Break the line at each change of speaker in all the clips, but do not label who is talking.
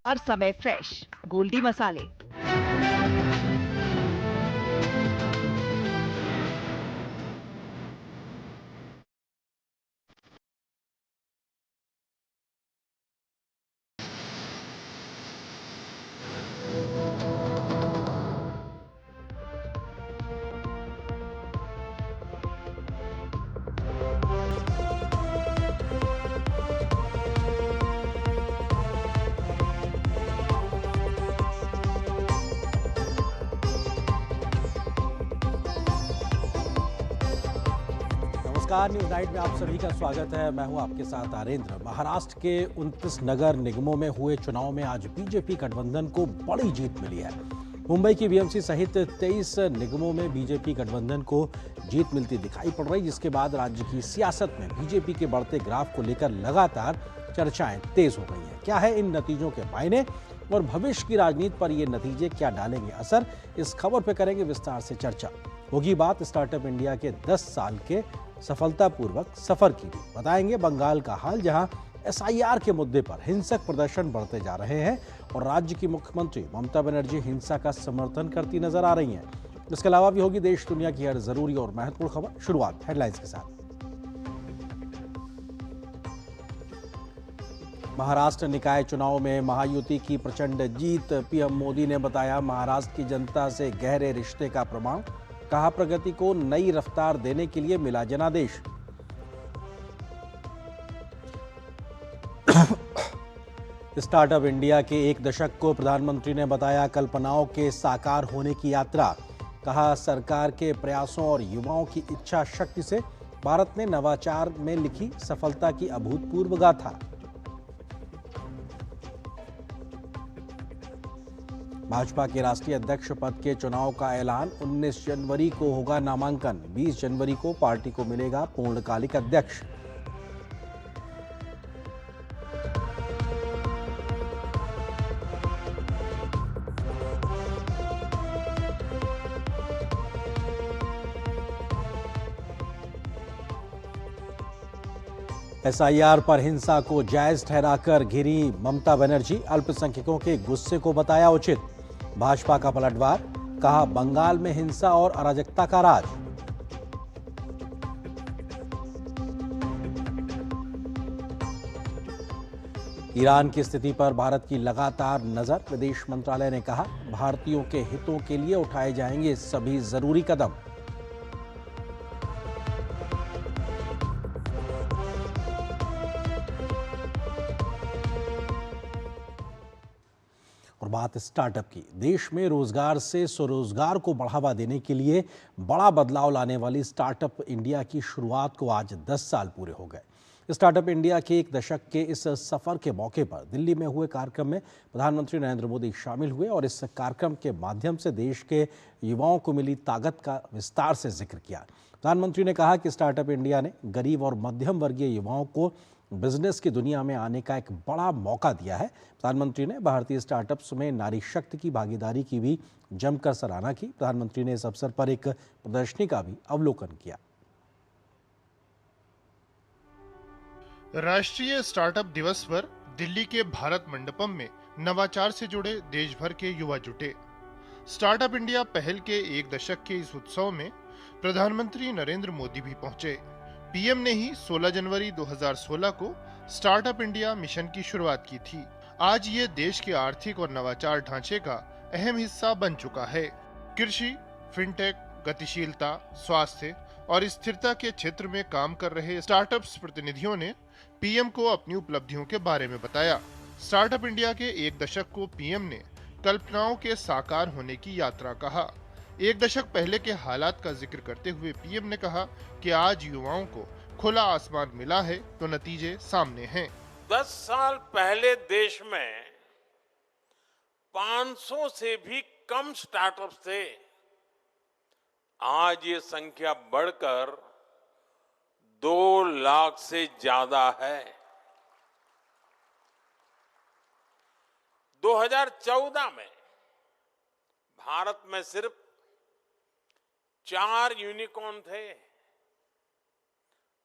हर समय फ्रेश गोल्डी मसाले।
नमस्कार, न्यूज नाइट में आप सभी का स्वागत है। मैं हूं आपके साथ आरेंद्र। महाराष्ट्र के 29 नगर निगमों में हुए चुनाव में आज बीजेपी गठबंधन को बड़ी जीत मिली है। मुंबई की बीएमसी सहित 23 निगमों में बीजेपी गठबंधन को जीत मिलती दिखाई पड़ रही, जिसके बाद राज्य की सियासत में बीजेपी के बढ़ते ग्राफ को लेकर लगातार चर्चाएं तेज हो गई हैं। क्या है इन नतीजों के मायने और भविष्य की राजनीति पर ये नतीजे क्या डालेंगे असर, इस खबर पर करेंगे विस्तार से चर्चा। होगी बात स्टार्टअप इंडिया के 10 साल के सफलतापूर्वक सफर की भी। बताएंगे बंगाल का हाल, जहां एसआईआर के मुद्दे पर हिंसक प्रदर्शन बढ़ते जा रहे हैं और राज्य की मुख्यमंत्री ममता बनर्जी हिंसा का समर्थन करती नजर आ रही हैं। इसके अलावा भी होगी देश दुनिया की हर जरूरी और महत्वपूर्ण खबर। शुरुआत हेडलाइंस के साथ। महाराष्ट्र निकाय चुनाव में महायुति की प्रचंड जीत। पीएम मोदी ने बताया महाराष्ट्र की जनता से गहरे रिश्ते का प्रमाण। कहा प्रगति को नई रफ्तार देने के लिए मिला जनादेश। स्टार्टअप इंडिया के एक दशक को प्रधानमंत्री ने बताया कल्पनाओं के साकार होने की यात्रा। कहा सरकार के प्रयासों और युवाओं की इच्छा शक्ति से भारत ने नवाचार में लिखी सफलता की अभूतपूर्व गाथा। भाजपा के राष्ट्रीय अध्यक्ष पद के चुनाव का ऐलान। 19 जनवरी को होगा नामांकन। 20 जनवरी को पार्टी को मिलेगा पूर्णकालिक अध्यक्ष। एसआईआर पर हिंसा को जायज ठहराकर घिरी ममता बनर्जी। अल्पसंख्यकों के गुस्से को बताया उचित। भाजपा का पलटवार। कहा बंगाल में हिंसा और अराजकता का राज। ईरान की स्थिति पर भारत की लगातार नजर। विदेश मंत्रालय ने कहा भारतीयों के हितों के लिए उठाए जाएंगे सभी जरूरी कदम। और बात स्टार्टअप की। देश में रोजगार से स्वरोजगार को बढ़ावा देने के लिए बड़ा बदलाव लाने वाली स्टार्टअप इंडिया की शुरुआत को आज 10 साल पूरे हो गए। स्टार्टअप इंडिया के एक दशक के इस सफर के मौके पर दिल्ली में हुए कार्यक्रम में प्रधानमंत्री नरेंद्र मोदी शामिल हुए और इस कार्यक्रम के माध्यम से देश के युवाओं को मिली ताकत का विस्तार से जिक्र किया। प्रधानमंत्री ने कहा कि स्टार्टअप इंडिया ने गरीब और मध्यम वर्गीय युवाओं को बिजनेस की दुनिया में आने का एक बड़ा मौका दिया है। प्रधानमंत्री ने भारतीय स्टार्टअप्स में नारी शक्ति की भागीदारी की भी जमकर सराहना की। प्रधानमंत्री ने इस अवसर पर एक प्रदर्शनी का भी अवलोकन किया।
राष्ट्रीय स्टार्टअप दिवस पर दिल्ली के भारत मंडपम में नवाचार से जुड़े देश भर के युवा जुटे। स्टार्टअप इंडिया पहल के एक दशक के इस उत्सव में प्रधानमंत्री नरेंद्र मोदी भी पहुंचे। पीएम ने ही 16 जनवरी 2016 को स्टार्टअप इंडिया मिशन की शुरुआत की थी। आज ये देश के आर्थिक और नवाचार ढांचे का अहम हिस्सा बन चुका है। कृषि, फिनटेक, गतिशीलता, स्वास्थ्य और स्थिरता के क्षेत्र में काम कर रहे स्टार्टअप्स प्रतिनिधियों ने पीएम को अपनी उपलब्धियों के बारे में बताया। स्टार्टअप इंडिया के एक दशक को पीएम ने कल्पनाओं के साकार होने की यात्रा कहा। एक दशक पहले के हालात का जिक्र करते हुए पीएम ने कहा कि आज युवाओं को खुला आसमान मिला है तो नतीजे सामने हैं।
10 साल पहले देश में 500 से भी कम स्टार्टअप्स थे। आज ये संख्या बढ़कर 2 लाख से ज्यादा है। 2014 में भारत में सिर्फ 4 यूनिकॉर्न थे।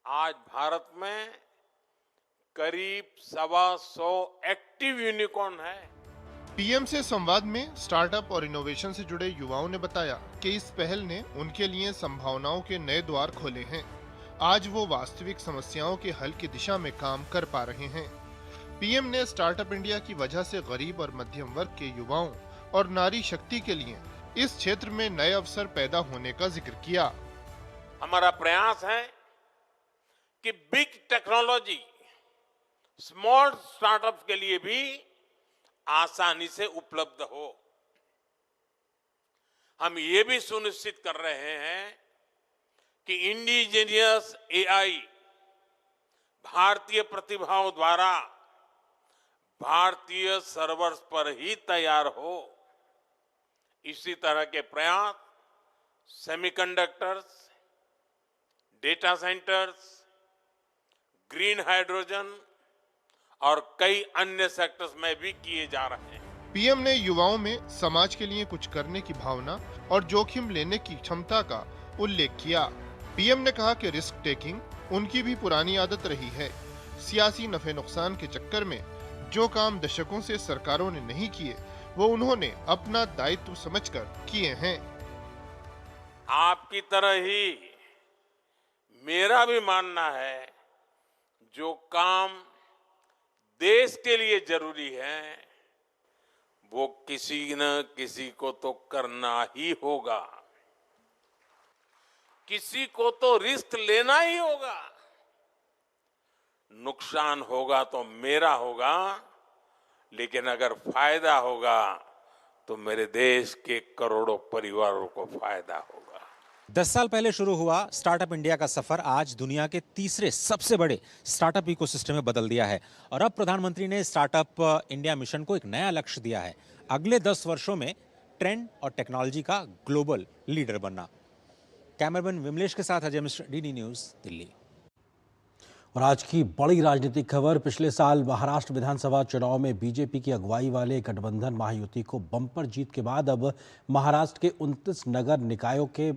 आज भारत में करीब 125 एक्टिव यूनिकॉर्न है।
पीएम से संवाद में स्टार्टअप और इनोवेशन से जुड़े युवाओं ने बताया कि इस पहल ने उनके लिए संभावनाओं के नए द्वार खोले हैं। आज वो वास्तविक समस्याओं के हल की दिशा में काम कर पा रहे हैं। पीएम ने स्टार्टअप इंडिया की वजह से गरीब और मध्यम वर्ग के युवाओं और नारी शक्ति के लिए इस क्षेत्र में नए अवसर पैदा होने का जिक्र किया।
हमारा प्रयास है कि बिग टेक्नोलॉजी स्मॉल स्टार्टअप्स के लिए भी आसानी से उपलब्ध हो। हम ये भी सुनिश्चित कर रहे हैं कि इंडिजीनियस एआई भारतीय प्रतिभाओं द्वारा भारतीय सर्वर्स पर ही तैयार हो। इसी तरह के प्रयास semiconductors, data centres, green hydrogen और कई अन्य सेक्टर्स में भी किए जा रहे हैं।
पीएम ने युवाओं में समाज के लिए कुछ करने की भावना और जोखिम लेने की क्षमता का उल्लेख किया। पीएम ने कहा कि रिस्क टेकिंग उनकी भी पुरानी आदत रही है। सियासी नफे नुकसान के चक्कर में जो काम दशकों से सरकारों ने नहीं किए, वो उन्होंने अपना दायित्व समझकर किए हैं।
आपकी तरह ही मेरा भी मानना है, जो काम देश के लिए जरूरी है वो किसी न किसी को तो करना ही होगा, किसी को तो रिस्क लेना ही होगा। नुकसान होगा तो मेरा होगा, लेकिन अगर फायदा होगा तो मेरे देश के करोड़ों परिवारों को फायदा होगा।
10 साल पहले शुरू हुआ स्टार्टअप इंडिया का सफर आज दुनिया के तीसरे सबसे बड़े स्टार्टअप इकोसिस्टम में बदल दिया है और अब प्रधानमंत्री ने स्टार्टअप इंडिया मिशन को एक नया लक्ष्य दिया है, अगले 10 वर्षों में ट्रेंड और टेक्नोलॉजी का ग्लोबल लीडर बनना। कैमरामैन विमलेश के साथ अजय मिश्र, डीडी न्यूज, दिल्ली।
और आज की बड़ी राजनीतिक खबर, पिछले साल महाराष्ट्र विधानसभा चुनाव में बीजेपी की अगुवाई वाले गठबंधन महायुति को बम्पर जीत के बाद अब महाराष्ट्र के 29 नगर निकायों के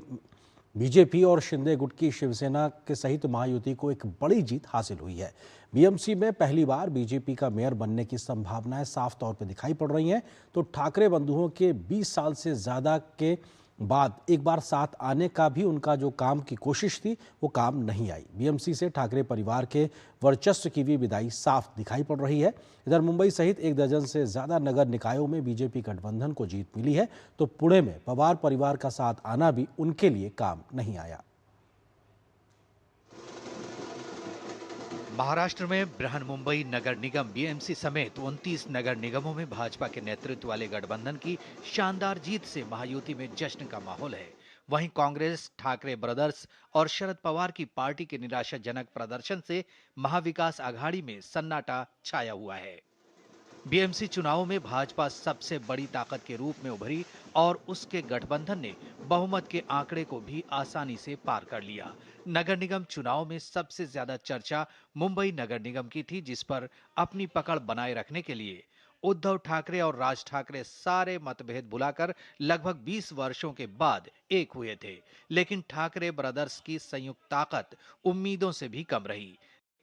बीजेपी और शिंदे गुट की शिवसेना के सहित महायुति को एक बड़ी जीत हासिल हुई है। बीएमसी में पहली बार बीजेपी का मेयर बनने की संभावनाएं साफ तौर पर दिखाई पड़ रही हैं, तो ठाकरे बंधुओं के 20 साल से ज्यादा के बाद एक बार साथ आने का भी उनका जो काम की कोशिश थी वो काम नहीं आई। बीएमसी से ठाकरे परिवार के वर्चस्व की भी विदाई साफ दिखाई पड़ रही है। इधर मुंबई सहित 1 दर्जन से ज्यादा नगर निकायों में बीजेपी गठबंधन को जीत मिली है, तो पुणे में पवार परिवार का साथ आना भी उनके लिए काम नहीं आया।
महाराष्ट्र में बृहन्मुंबई नगर निगम बीएमसी समेत 29 नगर निगमों में भाजपा के नेतृत्व वाले गठबंधन की शानदार जीत से महायुति में जश्न का माहौल है। वहीं कांग्रेस, ठाकरे ब्रदर्स और शरद पवार की पार्टी के निराशाजनक प्रदर्शन से महाविकास आघाड़ी में सन्नाटा छाया हुआ है। बीएमसी चुनावों में भाजपा सबसे बड़ी ताकत के रूप में उभरी और उसके गठबंधन ने बहुमत के आंकड़े को भी आसानी से पार कर लिया। नगर निगम चुनाव में सबसे ज्यादा चर्चा मुंबई नगर निगम की थी, जिस पर अपनी पकड़ बनाए रखने के लिए उद्धव ठाकरे और राज ठाकरे सारे मतभेद भुलाकर लगभग 20 वर्षों के बाद एक हुए थे। लेकिन ठाकरे ब्रदर्स की संयुक्त ताकत उम्मीदों से भी कम रही।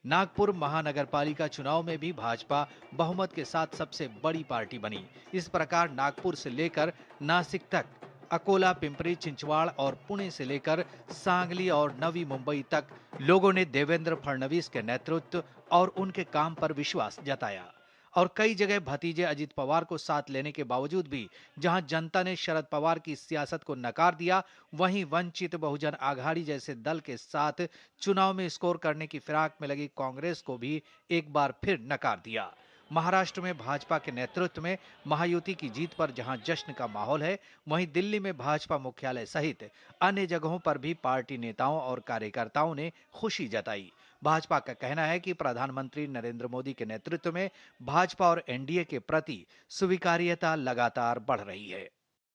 नागपुर महानगरपालिका चुनाव में भी भाजपा बहुमत के साथ सबसे बड़ी पार्टी बनी। इस प्रकार नागपुर से लेकर नासिक तक, अकोला, पिंपरी चिंचवाड़ और पुणे से लेकर सांगली और नवी मुंबई तक लोगों ने देवेंद्र फडणवीस के नेतृत्व और उनके काम पर विश्वास जताया। और कई जगह भतीजे अजित पवार को साथ लेने के बावजूद भी जहां जनता ने शरद पवार की सियासत को नकार दिया, वहीं वंचित बहुजन आघाड़ी जैसे दल के साथ चुनाव में स्कोर करने की फिराक में लगी कांग्रेस को भी एक बार फिर नकार दिया। महाराष्ट्र में भाजपा के नेतृत्व में महायुति की जीत पर जहां जश्न का माहौल है, वहीं दिल्ली में भाजपा मुख्यालय सहित अन्य जगहों पर भी पार्टी नेताओं और कार्यकर्ताओं ने खुशी जताई। भाजपा का कहना है कि प्रधानमंत्री नरेंद्र मोदी के नेतृत्व में भाजपा और एनडीए के प्रति स्वीकार्यता लगातार बढ़ रही है।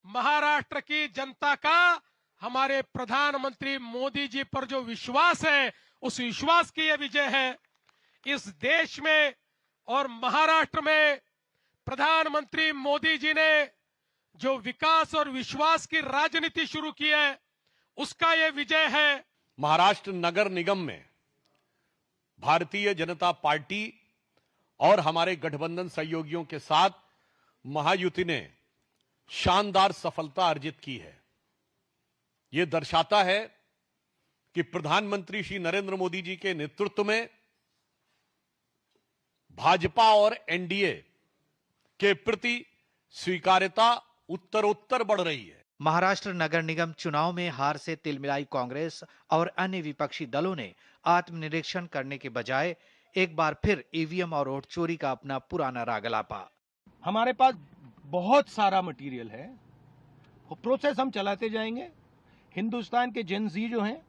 महाराष्ट्र की जनता का हमारे प्रधानमंत्री मोदी जी पर जो विश्वास है, उस विश्वास की यह विजय है। इस देश में और महाराष्ट्र में प्रधानमंत्री मोदी जी ने जो विकास और विश्वास की राजनीति शुरू की है, उसका यह विजय है।
महाराष्ट्र नगर निगम में भारतीय जनता पार्टी और हमारे गठबंधन सहयोगियों के साथ महायुति ने शानदार सफलता अर्जित की है। यह दर्शाता है कि प्रधानमंत्री श्री नरेंद्र मोदी जी के नेतृत्व में भाजपा और एनडीए के प्रति स्वीकार्यता उत्तरोत्तर बढ़ रही है।
महाराष्ट्र नगर निगम चुनाव में हार से तिलमिलाई कांग्रेस और अन्य विपक्षी दलों ने आत्मनिरीक्षण करने के बजाय एक बार फिर ईवीएम और वोट चोरी का अपना पुराना राग अलापा।
हमारे पास बहुत सारा मटेरियल है, वो प्रोसेस हम चलाते जाएंगे। हिंदुस्तान के जेन जी जो हैं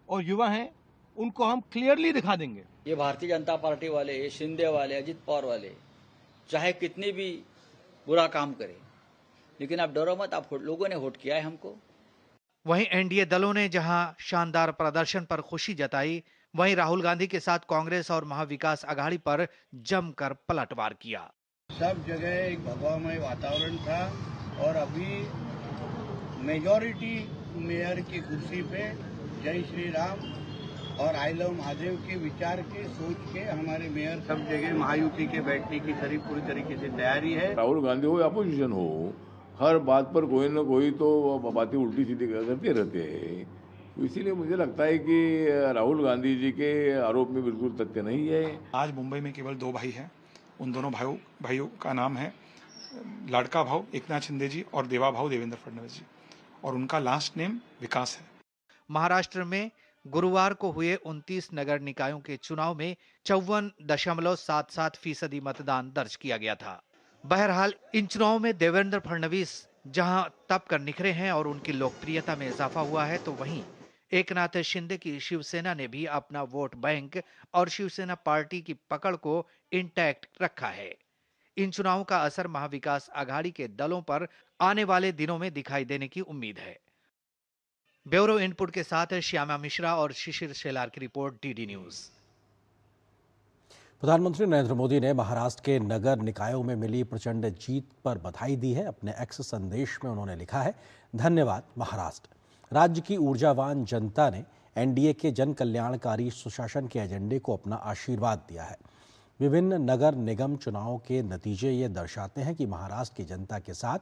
और युवा हैं उनको हम क्लियरली दिखा देंगे।
ये भारतीय जनता पार्टी वाले, शिंदे वाले, अजित पवार वाले चाहे कितनी भी बुरा काम करें, लेकिन आप डरो मत, आप लोगों ने वोट किया है हमको।
वहीं एनडीए दलों ने जहां शानदार प्रदर्शन पर खुशी जताई, वहीं राहुल गांधी के साथ कांग्रेस और महाविकास आघाड़ी पर जमकर पलटवार किया।
सब जगह एक भगवामय वातावरण था और अभी मेजॉरिटी मेयर की कुर्सी पे जय श्री राम और आई लव महादेव के विचार के सोच के हमारे मेयर सब जगह महायुति के बैठने की पूरी तरीके से तैयारी है।
राहुल गांधी हो या अपोजिशन हो, हर बात पर कोई न कोई तो बातें उल्टी सीधी करते रहते हैं। इसीलिए मुझे लगता है कि राहुल गांधी जी के आरोप में बिल्कुल तथ्य नहीं है।
आज मुंबई में केवल 2 भाई हैं। उन दोनों भाइयों का नाम है लाडका भाव एकनाथ शिंदे जी और देवा भाव देवेंद्र फडणवीस जी, और उनका लास्ट नेम विकास है।
महाराष्ट्र में गुरुवार को हुए 29 नगर निकायों के चुनाव में 54.77% मतदान दर्ज किया गया था। बहरहाल इन चुनावों में देवेंद्र फडणवीस जहां तप कर निखरे हैं और उनकी लोकप्रियता में इजाफा हुआ है, तो वहीं एकनाथ शिंदे की शिवसेना ने भी अपना वोट बैंक और शिवसेना पार्टी की पकड़ को इंटैक्ट रखा है। इन चुनावों का असर महाविकास आघाड़ी के दलों पर आने वाले दिनों में दिखाई देने की उम्मीद है। ब्यूरो इनपुट के साथ श्यामा मिश्रा और शिशिर शेलार की रिपोर्ट, डीडी न्यूज।
प्रधानमंत्री नरेंद्र मोदी ने महाराष्ट्र के नगर निकायों में मिली प्रचंड जीत पर बधाई दी है। अपने एक्स संदेश में उन्होंने लिखा है, धन्यवाद महाराष्ट्र। राज्य की ऊर्जावान जनता ने एनडीए के जन कल्याणकारी सुशासन के एजेंडे को अपना आशीर्वाद दिया है। विभिन्न नगर निगम चुनावों के नतीजे ये दर्शाते हैं कि महाराष्ट्र की जनता के साथ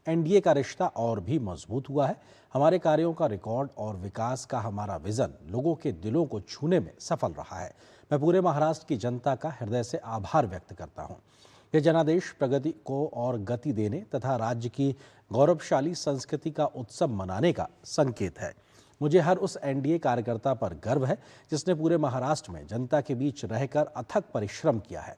एनडीए का रिश्ता और भी मजबूत हुआ है। हमारे कार्यों का रिकॉर्ड और विकास का हमारा विजन लोगों के दिलों को छूने में सफल रहा है। मैं पूरे महाराष्ट्र की जनता का हृदय से आभार व्यक्त करता हूं। यह जनादेश प्रगति को और गति देने तथा राज्य की गौरवशाली संस्कृति का उत्सव मनाने का संकेत है। मुझे हर उस एनडीए कार्यकर्ता पर गर्व है जिसने पूरे महाराष्ट्र में जनता के बीच रहकर अथक परिश्रम किया है।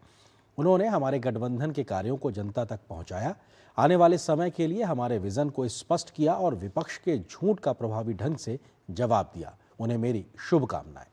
उन्होंने हमारे गठबंधन के कार्यों को जनता तक पहुंचाया, आने वाले समय के लिए हमारे विजन को स्पष्ट किया और विपक्ष के झूठ का प्रभावी ढंग से जवाब दिया। उन्हें मेरी शुभकामनाएं।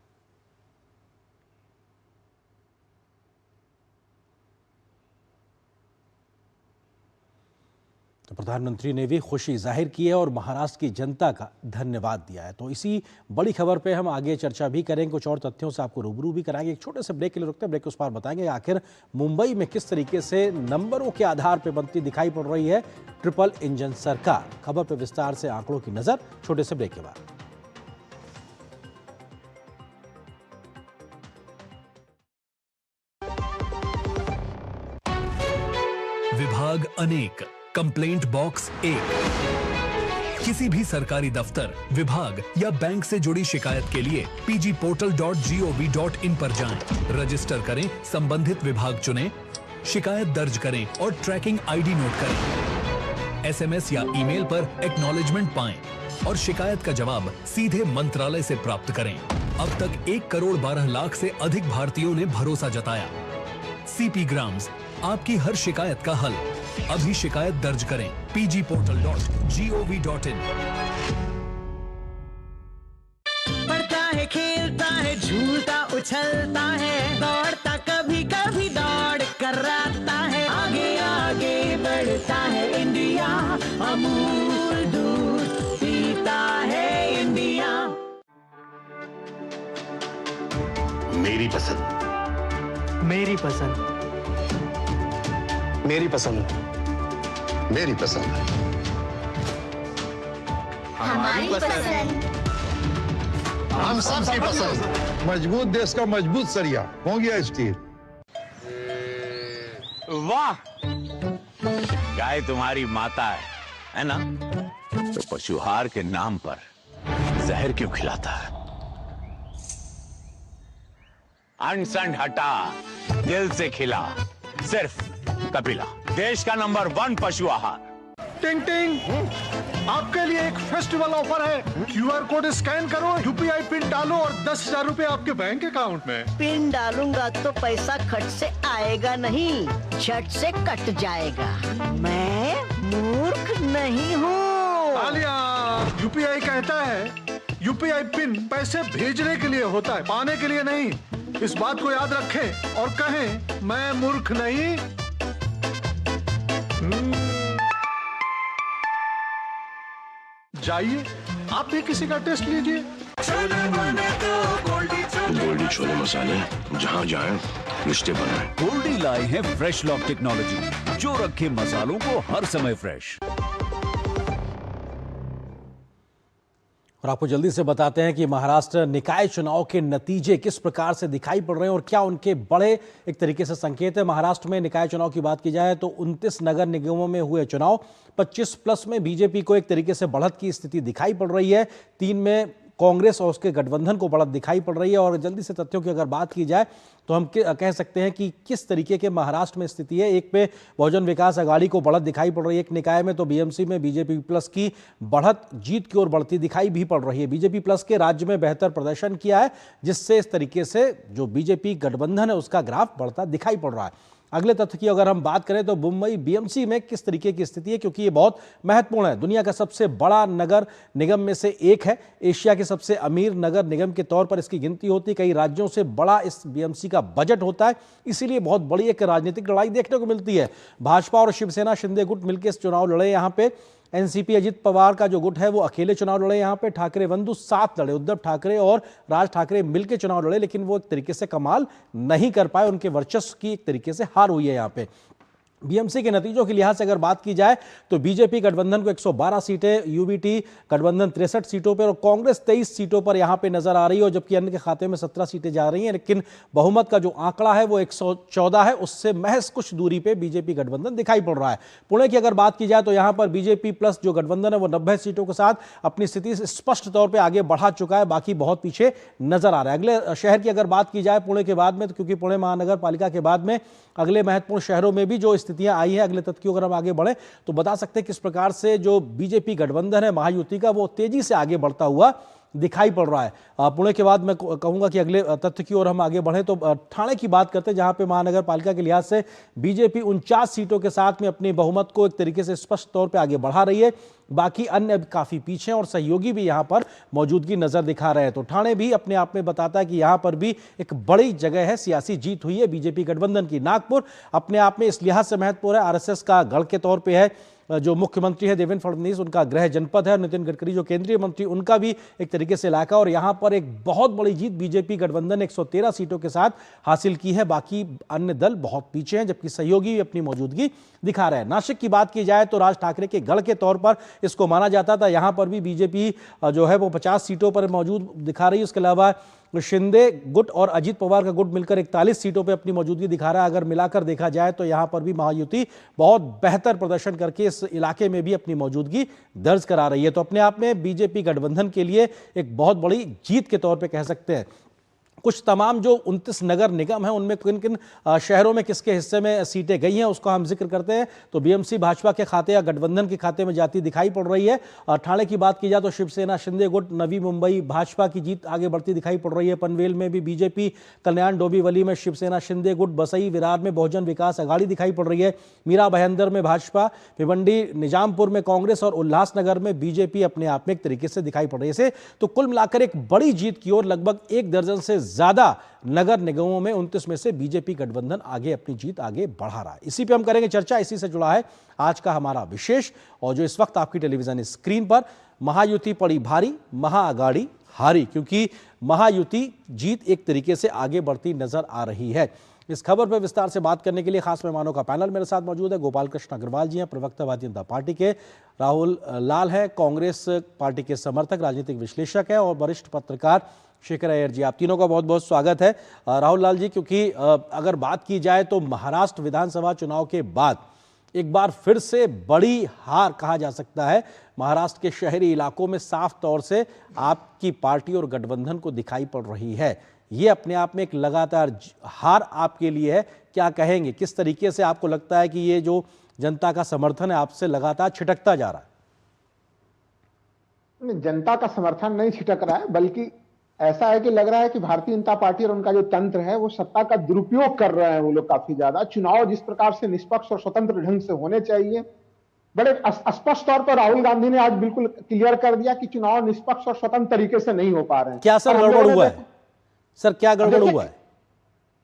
तो प्रधानमंत्री ने भी खुशी जाहिर की है और महाराष्ट्र की जनता का धन्यवाद दिया है। तो इसी बड़ी खबर पे हम आगे चर्चा भी करेंगे, कुछ और तथ्यों से आपको रूबरू भी कराएंगे। एक छोटे से ब्रेक के लिए रुकते हैं, ब्रेक के उस पार बताएंगे आखिर मुंबई में किस तरीके से नंबरों के आधार पर बनती दिखाई पड़ रही है ट्रिपल इंजन सरकार। खबर पर विस्तार से आंकड़ों की नजर छोटे से ब्रेक के बाद।
विभाग अनेक, कंप्लेंट बॉक्स 1। किसी भी सरकारी दफ्तर, विभाग या बैंक से जुड़ी शिकायत के लिए pgportal.gov.in पर जाएं, रजिस्टर करें, संबंधित विभाग चुनें, शिकायत दर्ज करें और ट्रैकिंग आईडी नोट करें। एसएमएस या ईमेल पर एक्नॉलेजमेंट पाएं और शिकायत का जवाब सीधे मंत्रालय से प्राप्त करें। अब तक 1 करोड़ 12 लाख से अधिक भारतीयों ने भरोसा जताया। सीपी ग्राम्स, आपकी हर शिकायत का हल। अभी शिकायत दर्ज करें pgportal.gov.in।
पढ़ता है, खेलता है, झूलता उछलता है, दौड़ता कभी कभी दौड़ कराता है, आगे आगे बढ़ता है इंडिया, अमूल दूध पीता है इंडिया।
मेरी पसंद,
मेरी पसंद,
मेरी पसंद, मेरी पसंद,
हमारी पसंद,
हम सबकी पसंद।
मजबूत देश का मजबूत सरिया हो गया स्टील।
वाह, गाय तुम्हारी माता है ना? तो पशुहार के नाम पर जहर क्यों खिलाता है? अनसन हटा, दिल से खिला, सिर्फ कपिला, देश का नंबर 1 पशु आहार।
टिंग टिंग, आपके लिए एक फेस्टिवल ऑफर है। क्यूआर कोड स्कैन करो, यूपीआई पिन डालो और 10,000 रुपए आपके बैंक अकाउंट में।
पिन डालूंगा तो पैसा खट से आएगा नहीं, झट से कट जाएगा। मैं मूर्ख नहीं हूँ।
आलिया, यूपीआई कहता है यूपीआई पिन पैसे भेजने के लिए होता है, पाने के लिए नहीं। इस बात को याद रखें और कहें मैं मूर्ख नहीं। जाइए आप भी किसी का टेस्ट लीजिए।
गोल्डी छोले मसाले, जहाँ जाए रिश्ते बनाए।
गोल्डी लाए हैं फ्रेश लॉक टेक्नोलॉजी, जो रखे मसालों को हर समय फ्रेश।
और आपको जल्दी से बताते हैं कि महाराष्ट्र निकाय चुनाव के नतीजे किस प्रकार से दिखाई पड़ रहे हैं और क्या उनके बड़े एक तरीके से संकेत है। महाराष्ट्र में निकाय चुनाव की बात की जाए तो 29 नगर निगमों में हुए चुनाव, 25+ में बीजेपी को एक तरीके से बढ़त की स्थिति दिखाई पड़ रही है, 3 में कांग्रेस और उसके गठबंधन को बढ़त दिखाई पड़ रही है। और जल्दी से तथ्यों की अगर बात की जाए तो हम कह सकते हैं कि किस तरीके के महाराष्ट्र में स्थिति है। एक पे बहुजन विकास आघाड़ी को बढ़त दिखाई पड़ रही है, एक निकाय में तो बीएमसी में बीजेपी प्लस की बढ़त जीत की ओर बढ़ती दिखाई भी पड़ रही है। बीजेपी प्लस के राज्य में बेहतर प्रदर्शन किया है, जिससे इस तरीके से जो बीजेपी गठबंधन है उसका ग्राफ बढ़ता दिखाई पड़ रहा है। अगले तथ्य की अगर हम बात करें तो मुंबई बीएमसी में किस तरीके की स्थिति है, क्योंकि ये बहुत महत्वपूर्ण है। दुनिया का सबसे बड़ा नगर निगम में से एक है, एशिया के सबसे अमीर नगर निगम के तौर पर इसकी गिनती होती है। कई राज्यों से बड़ा इस बीएमसी का बजट होता है, इसीलिए बहुत बड़ी एक राजनीतिक लड़ाई देखने को मिलती है। भाजपा और शिवसेना शिंदे गुट मिलकर इस चुनाव लड़े। यहाँ पे एनसीपी अजित पवार का जो गुट है वो अकेले चुनाव लड़े, यहाँ पे ठाकरे बंधु साथ लड़े, उद्धव ठाकरे और राज ठाकरे मिलकर चुनाव लड़े, लेकिन वो एक तरीके से कमाल नहीं कर पाए, उनके वर्चस्व की एक तरीके से हार हुई है। यहाँ पे बीएमसी के नतीजों के लिहाज से अगर बात की जाए तो बीजेपी गठबंधन को 112 सीटें, यूबीटी गठबंधन 63 सीटों पर और कांग्रेस 23 सीटों पर यहां पे नजर आ रही है, जबकि अन्य के खाते में 17 सीटें जा रही हैं। लेकिन बहुमत का जो आंकड़ा है वो 114 है, उससे महज कुछ दूरी पे बीजेपी गठबंधन दिखाई पड़ रहा है। पुणे की अगर बात की जाए तो यहां पर बीजेपी प्लस जो गठबंधन है वो 90 सीटों के साथ अपनी स्थिति स्पष्ट तौर पर आगे बढ़ा चुका है, बाकी बहुत पीछे नजर आ रहा है। अगले शहर की अगर बात की जाए पुणे के बाद में, तो क्योंकि पुणे महानगर पालिका के बाद में अगले महत्वपूर्ण शहरों में भी जो स्थितियां आई है, अगले तथ्यों अगर हम आगे बढ़े तो बता सकते हैं किस प्रकार से जो बीजेपी गठबंधन है महायुति का वो तेजी से आगे बढ़ता हुआ दिखाई पड़ रहा है। पुणे के बाद मैं कहूंगा कि अगले तथ्य की ओर हम आगे बढ़े तो ठाणे की बात करते हैं, जहां पे महानगर पालिका के लिहाज से बीजेपी 49 सीटों के साथ में अपनी बहुमत को एक तरीके से स्पष्ट तौर पे आगे बढ़ा रही है, बाकी अन्य काफी पीछे और सहयोगी भी यहां पर मौजूदगी नजर दिखा रहे हैं। तो ठाणे भी अपने आप में बताता है कि यहां पर भी एक बड़ी जगह है, सियासी जीत हुई है बीजेपी गठबंधन की। नागपुर अपने आप में इस लिहाज से महत्वपूर्ण है, आरएसएस का गढ़ के तौर पर है, जो मुख्यमंत्री है देवेंद्र फडणवीस उनका गृह जनपद है, नितिन गडकरी जो केंद्रीय मंत्री उनका भी एक तरीके से इलाका, और यहां पर एक बहुत बड़ी जीत बीजेपी गठबंधन 113 सीटों के साथ हासिल की है, बाकी अन्य दल बहुत पीछे हैं, जबकि सहयोगी भी अपनी मौजूदगी दिखा रहे हैं। नासिक की बात की जाए तो राज ठाकरे के गढ़ के तौर पर इसको माना जाता था, यहां पर भी बीजेपी जो है वो 50 सीटों पर मौजूद दिखा रही है। उसके अलावा शिंदे गुट और अजित पवार का गुट मिलकर 41 सीटों पर अपनी मौजूदगी दिखा रहा है। अगर मिलाकर देखा जाए तो यहां पर भी महायुति बहुत बेहतर प्रदर्शन करके इस इलाके में भी अपनी मौजूदगी दर्ज करा रही है। तो अपने आप में बीजेपी गठबंधन के लिए एक बहुत बड़ी जीत के तौर पे कह सकते हैं। कुछ तमाम जो 29 नगर निगम हैं उनमें किन किन शहरों में किसके हिस्से में सीटें गई हैं उसको हम जिक्र करते हैं। तो बीएमसी भाजपा के खाते या गठबंधन के खाते में जाती दिखाई पड़ रही है। ठाणे की बात की जाए तो शिवसेना शिंदे गुट, नवी मुंबई भाजपा की जीत आगे बढ़ती दिखाई पड़ रही है। पनवेल में भी बीजेपी, कल्याण डोंबिवली में शिवसेना शिंदे गुट, बसई विरार में बहुजन विकास आघाड़ी दिखाई पड़ रही है। मीरा भाईंदर में भाजपा, भिवंडी निजामपुर में कांग्रेस और उल्लासनगर में बीजेपी अपने आप में एक तरीके से दिखाई पड़ रही है। तो कुल मिलाकर एक बड़ी जीत की ओर लगभग 1 दर्जन से ज्यादा नगर निगमों में 29 में से बीजेपी गठबंधन आगे अपनी जीत आगे बढ़ा रहा है। इसी पे हम करेंगे चर्चा, इसी से जुड़ा है आज का हमारा विशेष, और जो इस वक्त आपकी टेलीविजन स्क्रीन पर महायुति पड़ी भारी, महाअघाड़ी हारी, क्योंकि महायुति जीत एक तरीके से आगे बढ़ती नजर आ रही है। इस खबर पर विस्तार से बात करने के लिए खास मेहमानों का पैनल मेरे साथ मौजूद है। गोपाल कृष्ण अग्रवाल जी हैं, प्रवक्ता भारतीय जनता पार्टी के, राहुल लाल है, कांग्रेस पार्टी के समर्थक, राजनीतिक विश्लेषक है, और वरिष्ठ पत्रकार शेखर अय्यर जी। आप तीनों का बहुत बहुत स्वागत है। राहुल लाल जी, क्योंकि अगर बात की जाए तो महाराष्ट्र विधानसभा चुनाव के बाद एक बार फिर से बड़ी हार कहा जा सकता है। महाराष्ट्र के शहरी इलाकों में साफ तौर से आपकी पार्टी और गठबंधन को दिखाई पड़ रही है। ये अपने आप में एक लगातार हार आपके लिए है। क्या कहेंगे, किस तरीके से आपको लगता है कि ये जो जनता का समर्थन है आपसे लगातार छिटकता जा रहा है?
जनता का समर्थन नहीं छिटक रहा है, बल्कि ऐसा है कि लग रहा है कि भारतीय जनता पार्टी और उनका जो तंत्र है वो सत्ता का दुरुपयोग कर रहे हैं वो लोग काफी ज्यादा। चुनाव जिस प्रकार से निष्पक्ष और स्वतंत्र ढंग से होने चाहिए, बड़े स्पष्ट तौर पर राहुल गांधी ने आज बिल्कुल क्लियर कर दिया कि चुनाव निष्पक्ष और स्वतंत्र तरीके से नहीं हो पा रहे हैं।
क्या सर गड़बड़ हुआ है? सर क्या गड़बड़ हुआ है?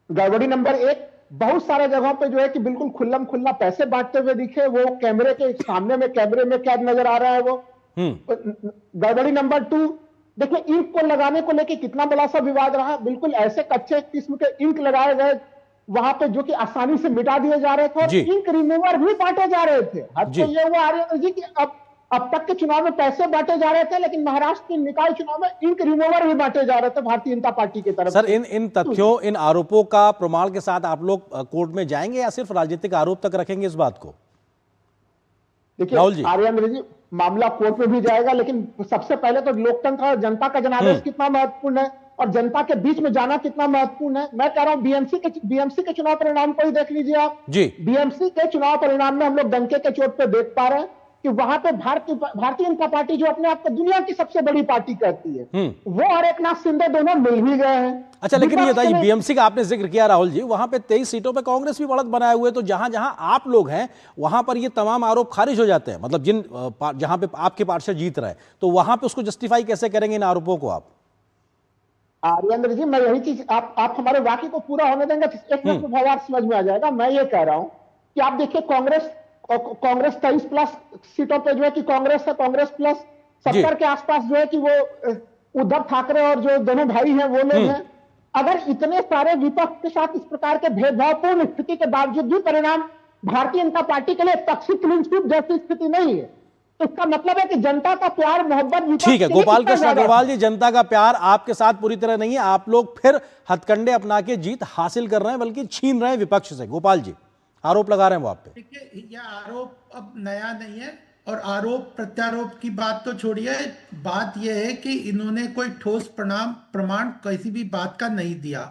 गड़बड़ी नंबर एक, बहुत सारे जगहों पे जो है कि बिल्कुल खुल्लम खुल्ला पैसे बांटते हुए दिखे, वो कैमरे के सामने में कैमरे में कैद नजर आ रहा है वो। गड़बड़ी नंबर 2, देखिए इंक को लगाने को लेके कितना बड़ा सा विवाद रहा। बिल्कुल ऐसे कच्चे किस्म के इंक लगाए गए वहां पे जो कि आसानी से मिटा दिए जा रहे थे, और इंक रिमूवर भी बांटे जा रहे थे। हद तो ये हुआ आर्यन जी कि अब तक के चुनाव में पैसे बांटे जा रहे थे, लेकिन महाराष्ट्र के निकाय चुनाव में इंक रिमूवर भी बांटे जा रहे थे भारतीय जनता पार्टी की तरफ।
सर इन तथ्यों, इन आरोपों का प्रमाण के साथ आप लोग कोर्ट में जाएंगे या सिर्फ राजनीतिक आरोप तक रखेंगे इस बात को?
देखिए आर्यन जी, मामला कोर्ट में भी जाएगा, लेकिन सबसे पहले तो लोकतंत्र और जनता का जनादेश कितना महत्वपूर्ण है और जनता के बीच में जाना कितना महत्वपूर्ण है। मैं कह रहा हूं बीएमसी के चुनाव परिणाम को ही देख लीजिए आप जी। बीएमसी के चुनाव परिणाम में हम लोग डंके के चोट पे देख पा रहे हैं कि वहां पे भारतीय जनता पार्टी जो अपने आप को दुनिया की सबसे बड़ी पार्टी कहती है, वो और एकनाथ शिंदे दोनों मिल भी गए हैं।
अच्छा, लेकिन ये बताइए, बीएमसी का आपने जिक्र किया राहुल जी, वहां पे 23 सीटों पे कांग्रेस भी बढ़त बनाए हुए, तो जहां जहां आप लोग हैं वहां पर ये तमाम आरोप खारिज हो जाते हैं। मतलब जहां पे आपके पार्षद जीत रहे हैं, तो वहां पे उसको जस्टिफाई कैसे करेंगे इन आरोपों को आप?
आर्येंद्र जी, मैं यही चीज आप हमारे वाक्य को पूरा होने देंगे तो एक मिनट में भावार्थ समझ में आ जाएगा। मैं ये कह रहा हूं कि आप देखिए, कांग्रेस 23+ सीटों पे जो है कि कांग्रेस है, कांग्रेस प्लस 70 के आसपास जो है कि वो उद्धव ठाकरे और जो दोनों भाई हैं वो लोग हैं। अगर इतने सारे विपक्ष के साथ इस प्रकार के भेदभावपूर्ण स्थिति के बावजूद भी परिणाम भारतीय जनता पार्टी के लिए तक्षी क्लीन स्वीप जैसी स्थिति नहीं है, तो इसका मतलब है कि जनता का प्यार मोहब्बत।
ठीक है गोपाल कृष्ण अग्रवाल जी, जनता का प्यार आपके साथ पूरी तरह नहीं है। आप लोग फिर हथकंडे अपना के जीत हासिल कर रहे हैं, बल्कि छीन रहे हैं विपक्ष से। गोपाल जी आरोप लगा रहे हैं वो आप पे।
देखिए, यह आरोप अब नया नहीं है, और आरोप प्रत्यारोप की बात तो छोड़िए, बात यह है कि इन्होंने कोई ठोस प्रमाण किसी भी बात का नहीं दिया।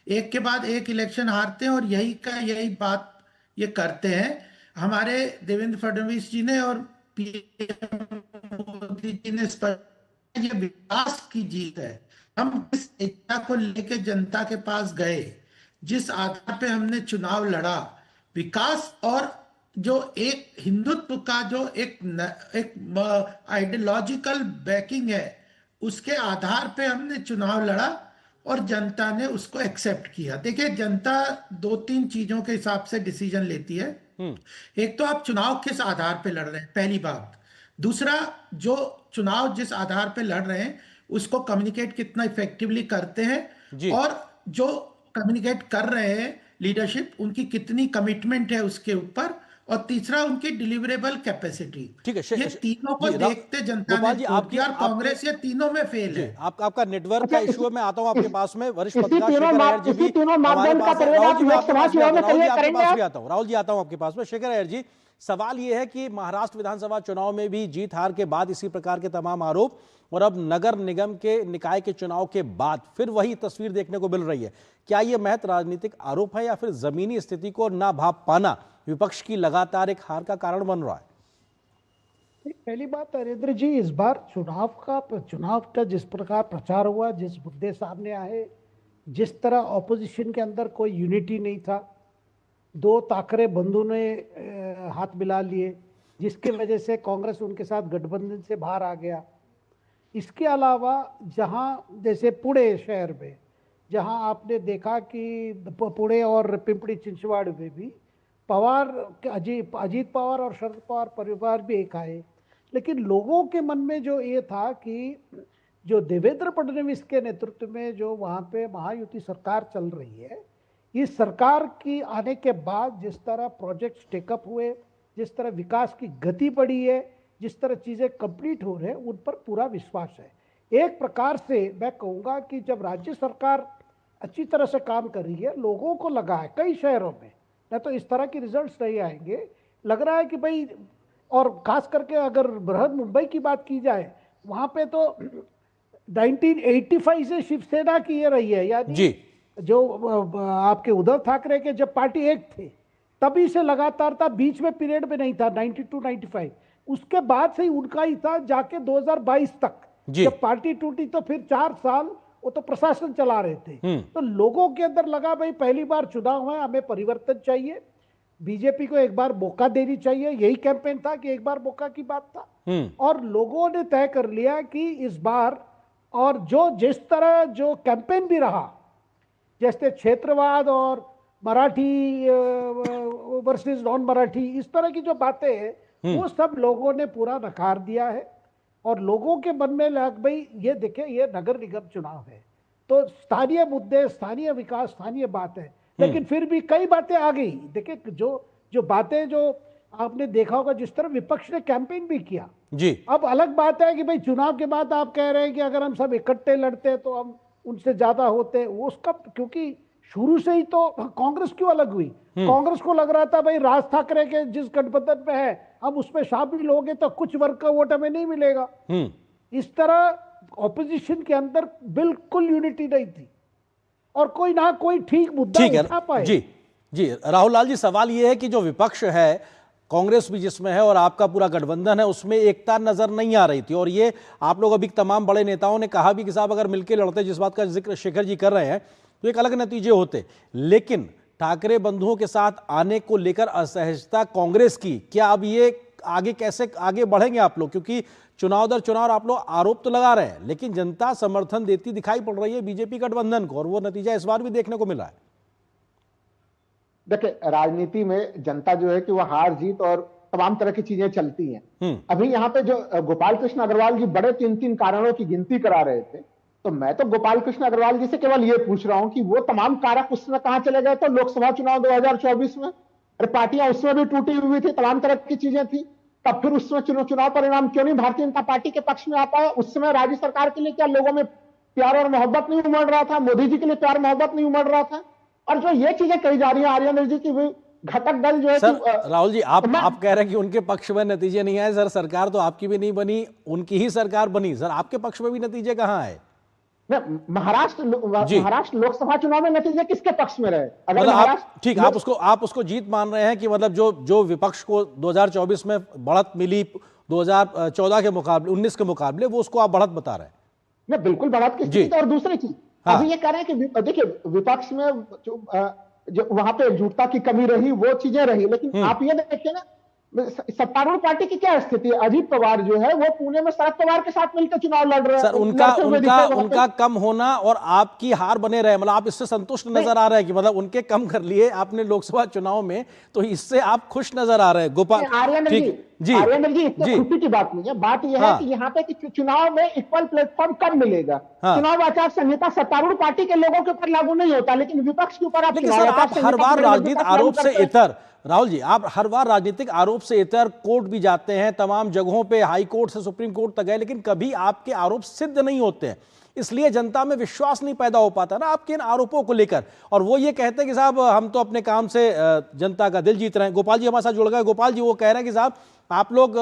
एक के बाद एक इलेक्शन हारते हैं और यही बात ये करते हैं। हमारे देवेंद्र फडणवीस जी ने और पीएम मोदी जी ने स्पष्ट, ये विकास की जीत है। हम जिस इच्छा को लेकर जनता के पास गए, जिस आधार पे हमने चुनाव लड़ा, विकास और जो एक हिंदुत्व का जो एक आइडियोलॉजिकल बैकिंग है, उसके आधार पे हमने चुनाव लड़ा और जनता ने उसको एक्सेप्ट किया। देखिए, जनता 2-3 चीजों के हिसाब से डिसीजन लेती है। एक तो आप चुनाव किस आधार पे लड़ रहे हैं, पहली बात। दूसरा, जो चुनाव जिस आधार पे लड़ रहे हैं उसको कम्युनिकेट कितना इफेक्टिवली करते हैं, और जो कम्युनिकेट कर रहे हैं लीडरशिप, उनकी कितनी कमिटमेंट है उसके ऊपर, और तीसरा उनकी डिलीवरेबल कैपेसिटी।
ठीक है,
ये तीनों को देखते जनता ने आपकी और कांग्रेस ये तीनों में फेल है।
आपका नेटवर्क का इशू है। मैं आता हूं आपके पास में, वरिष्ठ पत्रकार
शेखर अय्यर जी भी हमारे पास है। राहुल जी आपके पास
भी आता हूं आपके पास में। शेखर अय्यर जी, सवाल यह है कि महाराष्ट्र विधानसभा चुनाव में भी जीत हार के बाद इसी प्रकार के तमाम आरोप, और अब नगर निगम के निकाय के चुनाव के बाद फिर वही तस्वीर देखने को मिल रही है। क्या यह महज राजनीतिक आरोप है या फिर जमीनी स्थिति को ना भाप पाना विपक्ष की लगातार एक हार का कारण बन रहा है?
पहली बात नरेंद्र जी, इस बार चुनाव का जिस प्रकार प्रचार हुआ, जिस मुद्दे सामने आए, जिस तरह ऑपोजिशन के अंदर कोई यूनिटी नहीं था, 2 ताकरे बंधु ने हाथ मिला लिए, जिसकी वजह से कांग्रेस उनके साथ गठबंधन से बाहर आ गया। इसके अलावा जहां जैसे पुणे शहर में, जहां आपने देखा कि पुणे और पिंपरी चिंचवाड़ में भी अजीत पवार और शरद पवार परिवार भी एक आए, लेकिन लोगों के मन में जो ये था कि जो देवेंद्र फडणवीस के नेतृत्व में जो वहाँ पे महायुति सरकार चल रही है, इस सरकार की आने के बाद जिस तरह प्रोजेक्ट्स टेकअप हुए, जिस तरह विकास की गति बढ़ी है, जिस तरह चीज़ें कंप्लीट हो रहे हैं, उन पर पूरा विश्वास है। एक प्रकार से मैं कहूँगा कि जब राज्य सरकार अच्छी तरह से काम कर रही है, लोगों को लगा है कई शहरों में, न तो इस तरह के रिजल्ट्स नहीं आएंगे लग रहा है कि भाई, और खास करके अगर बृहद मुंबई की बात की जाए, वहां पे तो 1985 से शिवसेना की ये रही है, यानी जी जो आपके उद्धव ठाकरे के जब पार्टी एक थे तभी से लगातार था, बीच में पीरियड में नहीं था 92-95, उसके बाद से ही उनका ही था जाके 2022 तक। जब पार्टी टूटी तो फिर 4 साल वो तो प्रशासन चला रहे थे। तो लोगों के अंदर लगा भाई पहली बार चुनाव है, हमें परिवर्तन चाहिए, बीजेपी को एक बार मौका देनी चाहिए, यही कैंपेन था कि एक बार मौका की बात था। और लोगों ने तय कर लिया कि इस बार, और जो जिस तरह जो कैंपेन भी रहा, जैसे क्षेत्रवाद और मराठी वर्सेस नॉन मराठी, इस तरह की जो बातें हैं वो सब लोगों ने पूरा नकार दिया है। और लोगों के मन में लग भाई ये देखें, ये नगर निगम चुनाव है तो स्थानीय मुद्दे, स्थानीय विकास, स्थानीय बात है, लेकिन फिर भी कई बातें आ गई। देखिए जो बातें जो आपने देखा होगा, जिस तरह विपक्ष ने कैंपेन भी किया जी। अब अलग बात है कि भाई चुनाव के बाद आप कह रहे हैं कि अगर हम सब इकट्ठे लड़ते तो हम उनसे ज्यादा होते, वो उसका, क्योंकि शुरू से ही तो कांग्रेस क्यों अलग हुई? कांग्रेस को लग रहा था भाई राज ठाकरे के जिस गठबंधन में है हम उसमें शामिल होंगे तो कुछ वर्ग का वोट हमें नहीं मिलेगा। इस तरह ऑपोजिशन के अंदर बिल्कुल यूनिटी नहीं थी और कोई ना कोई ठीक मुद्दा उठा पाए।
जी राहुल लाल जी, सवाल ये है कि जो विपक्ष है, कांग्रेस भी जिसमें है और आपका पूरा गठबंधन है, उसमें एकता नजर नहीं आ रही थी। और ये आप लोग अभी तमाम बड़े नेताओं ने कहा भी कि साहब अगर मिलकर लड़ते, जिस बात का जिक्र शेखर जी कर रहे हैं, तो एक अलग नतीजे होते। लेकिन ठाकरे बंधुओं के साथ आने को लेकर असहजता कांग्रेस की, क्या अब ये आगे कैसे आगे बढ़ेंगे आप लोग? क्योंकि चुनाव दर चुनाव आप लोग आरोप तो लगा रहे हैं, लेकिन जनता समर्थन देती दिखाई पड़ रही है बीजेपी गठबंधन को, और वो नतीजा इस बार भी देखने को मिला है।
देखिए, राजनीति में जनता जो है कि वो हार जीत और तमाम तरह की चीजें चलती हैं। अभी यहाँ पे जो गोपाल कृष्ण अग्रवाल जी बड़े 3 कारणों की गिनती करा रहे थे, तो मैं तो गोपाल कृष्ण अग्रवाल जी से केवल ये पूछ रहा हूं कि वो तमाम कारक उस समय कहां चले गए थे लोकसभा चुनाव 2024 में? अरे पार्टियां उसमें भी टूटी हुई थी, तमाम तरह की चीजें थी, तब फिर उसमें चुनाव परिणाम क्यों नहीं भारतीय जनता पार्टी के पक्ष में आ पाया? उस समय राज्य सरकार के लिए क्या लोगों में प्यार और मोहब्बत नहीं उमड़ रहा था? मोदी जी के लिए प्यार मोहब्बत नहीं उमड़ रहा था? और जो ये चीजें कही जा रही है आर्यन जी की घटक दल जो है
सर, राहुल जी आप कह रहे हैं कि उनके पक्ष में नतीजे नहीं आए। सर, सरकार तो आपकी भी नहीं बनी, उनकी ही सरकार बनी। सर, आपके पक्ष में भी नतीजे कहां आए?
महाराष्ट्र लोकसभा चुनाव में नतीजे किसके पक्ष में रहे? अगर
मतलब ठीक, आप उसको जीत मान रहे हैं कि मतलब जो विपक्ष को 2024 में बढ़त मिली 2014 के मुकाबले, 19 के मुकाबले, वो उसको आप बढ़त बता रहे हैं?
नहीं, बिल्कुल बढ़त की चीज। और दूसरी चीज, अभी ये कह रहे हैं कि देखिए विपक्ष में जो वहां पे एकजुटता की कमी रही, वो चीजें रही, लेकिन आप ये देखिए ना, सत्तारूढ़ पार्टी की क्या स्थिति है? अजीत पवार जो है वो पुणे में शरद पवार के साथ मिलकर चुनाव लड़ रहे हैं।
सर, उनका कम होना और आपकी हार बने रहे, मतलब आप इससे संतुष्ट नजर आ रहे हैं कि मतलब उनके कम कर लिए आपने लोकसभा चुनाव में, तो इससे आप खुश नजर आ रहे हैं? गोपाल
आर्यन जी, इससे खुशी की बात नहीं है। बात यह है कि यहाँ पे कि चुनाव में इक्वल प्लेटफॉर्म कब मिलेगा? चुनाव आचार संहिता सत्तारूढ़ पार्टी के लोगों के ऊपर लागू नहीं होता, लेकिन विपक्ष के ऊपर आप
हर बार राजनीतिक आरोप से इतर, राहुल जी आप हर बार राजनीतिक आरोप से इतर कोर्ट भी जाते हैं, तमाम जगहों पे हाई कोर्ट से सुप्रीम कोर्ट तक गए, लेकिन कभी आपके आरोप सिद्ध नहीं होते हैं। इसलिए जनता में विश्वास नहीं पैदा हो पाता ना आपके इन आरोपों को लेकर, और वो ये कहते हैं कि साहब हम तो अपने काम से जनता का दिल जीत रहे हैं। गोपाल जी हमारे साथ जुड़ गए। गोपाल जी वो कह रहे हैं कि साहब आप लोग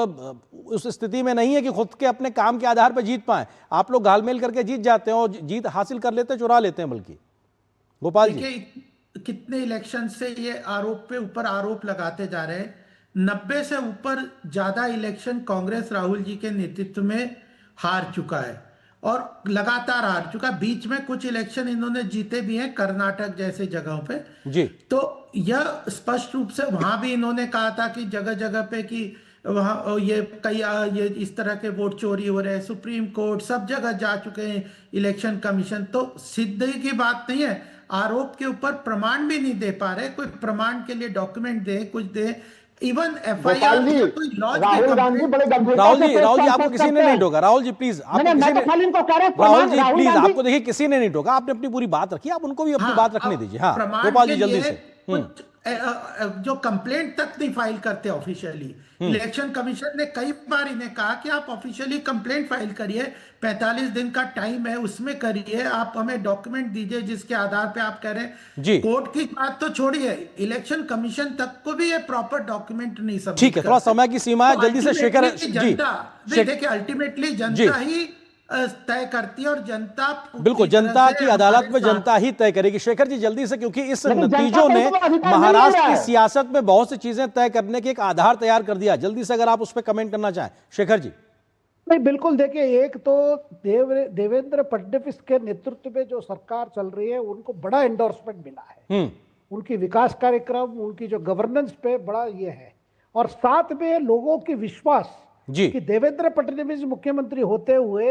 उस स्थिति में नहीं है कि खुद के अपने काम के आधार पर जीत पाए, आप लोग घालमेल करके जीत जाते हैं और जीत हासिल कर लेते हैं, चुरा लेते हैं बल्कि। गोपाल जी,
कितने इलेक्शन से ये आरोप पे ऊपर आरोप लगाते जा रहे हैं। 90 से ऊपर ज्यादा इलेक्शन कांग्रेस राहुल जी के नेतृत्व में हार चुका है और लगातार हार चुका। बीच में कुछ इलेक्शन इन्होंने जीते भी हैं, कर्नाटक जैसे जगहों पे जी। तो यह स्पष्ट रूप से वहां भी इन्होंने कहा था कि जगह जगह पे कि वहाँ ये इस तरह के वोट चोरी हो रहे हैं। सुप्रीम कोर्ट सब जगह जा चुके हैं, इलेक्शन कमीशन। तो सिद्धि की बात नहीं है, आरोप के ऊपर प्रमाण भी नहीं दे पा रहे। कोई प्रमाण के लिए डॉक्यूमेंट दे, कुछ दे, इवन FIR
राहुल जी
आपको किसी ने नहीं टोका। राहुल जी प्लीज, राहुल जी प्लीज, आपको देखिए किसी ने नहीं टोका, आपने अपनी पूरी बात रखी, आप उनको भी अपनी बात रखने दीजिए। हाँ गोपाल जी जल्दी से।
जो कंप्लेंट तक नहीं फाइल करते ऑफिशियली। इलेक्शन कमीशन ने कई बार इन्हें कहा कि आप ऑफिशियली कंप्लेंट फाइल करिए, 45 दिन का टाइम है, उसमें करिए, आप हमें डॉक्यूमेंट दीजिए जिसके आधार पे आप कह रहे हैं। कोर्ट की बात तो छोड़िए, इलेक्शन कमीशन तक को भी ये प्रॉपर डॉक्यूमेंट नहीं समझ।
ठीक है, थोड़ा समय की सीमा है, जल्दी से शेखर जी।
देखिए अल्टीमेटली जनता ही तय करती है और जनता
बिल्कुल जनता की अदालत में जनता ही तय करेगी। शेखर जी जल्दी से, क्योंकि इस नतीजों ने महाराष्ट्र की सियासत में बहुत सी चीजें तय करने के एक आधार तैयार कर दिया। जल्दी से अगर आप उस पर कमेंट करना चाहें शेखर जी।
नहीं बिल्कुल, देखिए एक तो देवेंद्र फडणवीस के नेतृत्व में जो सरकार चल रही है उनको बड़ा एंडोर्समेंट मिला है, उनकी विकास कार्यक्रम, उनकी जो गवर्नेंस पे बड़ा ये है, और साथ में लोगों की विश्वास कि देवेंद्र फडणवीस मुख्यमंत्री होते हुए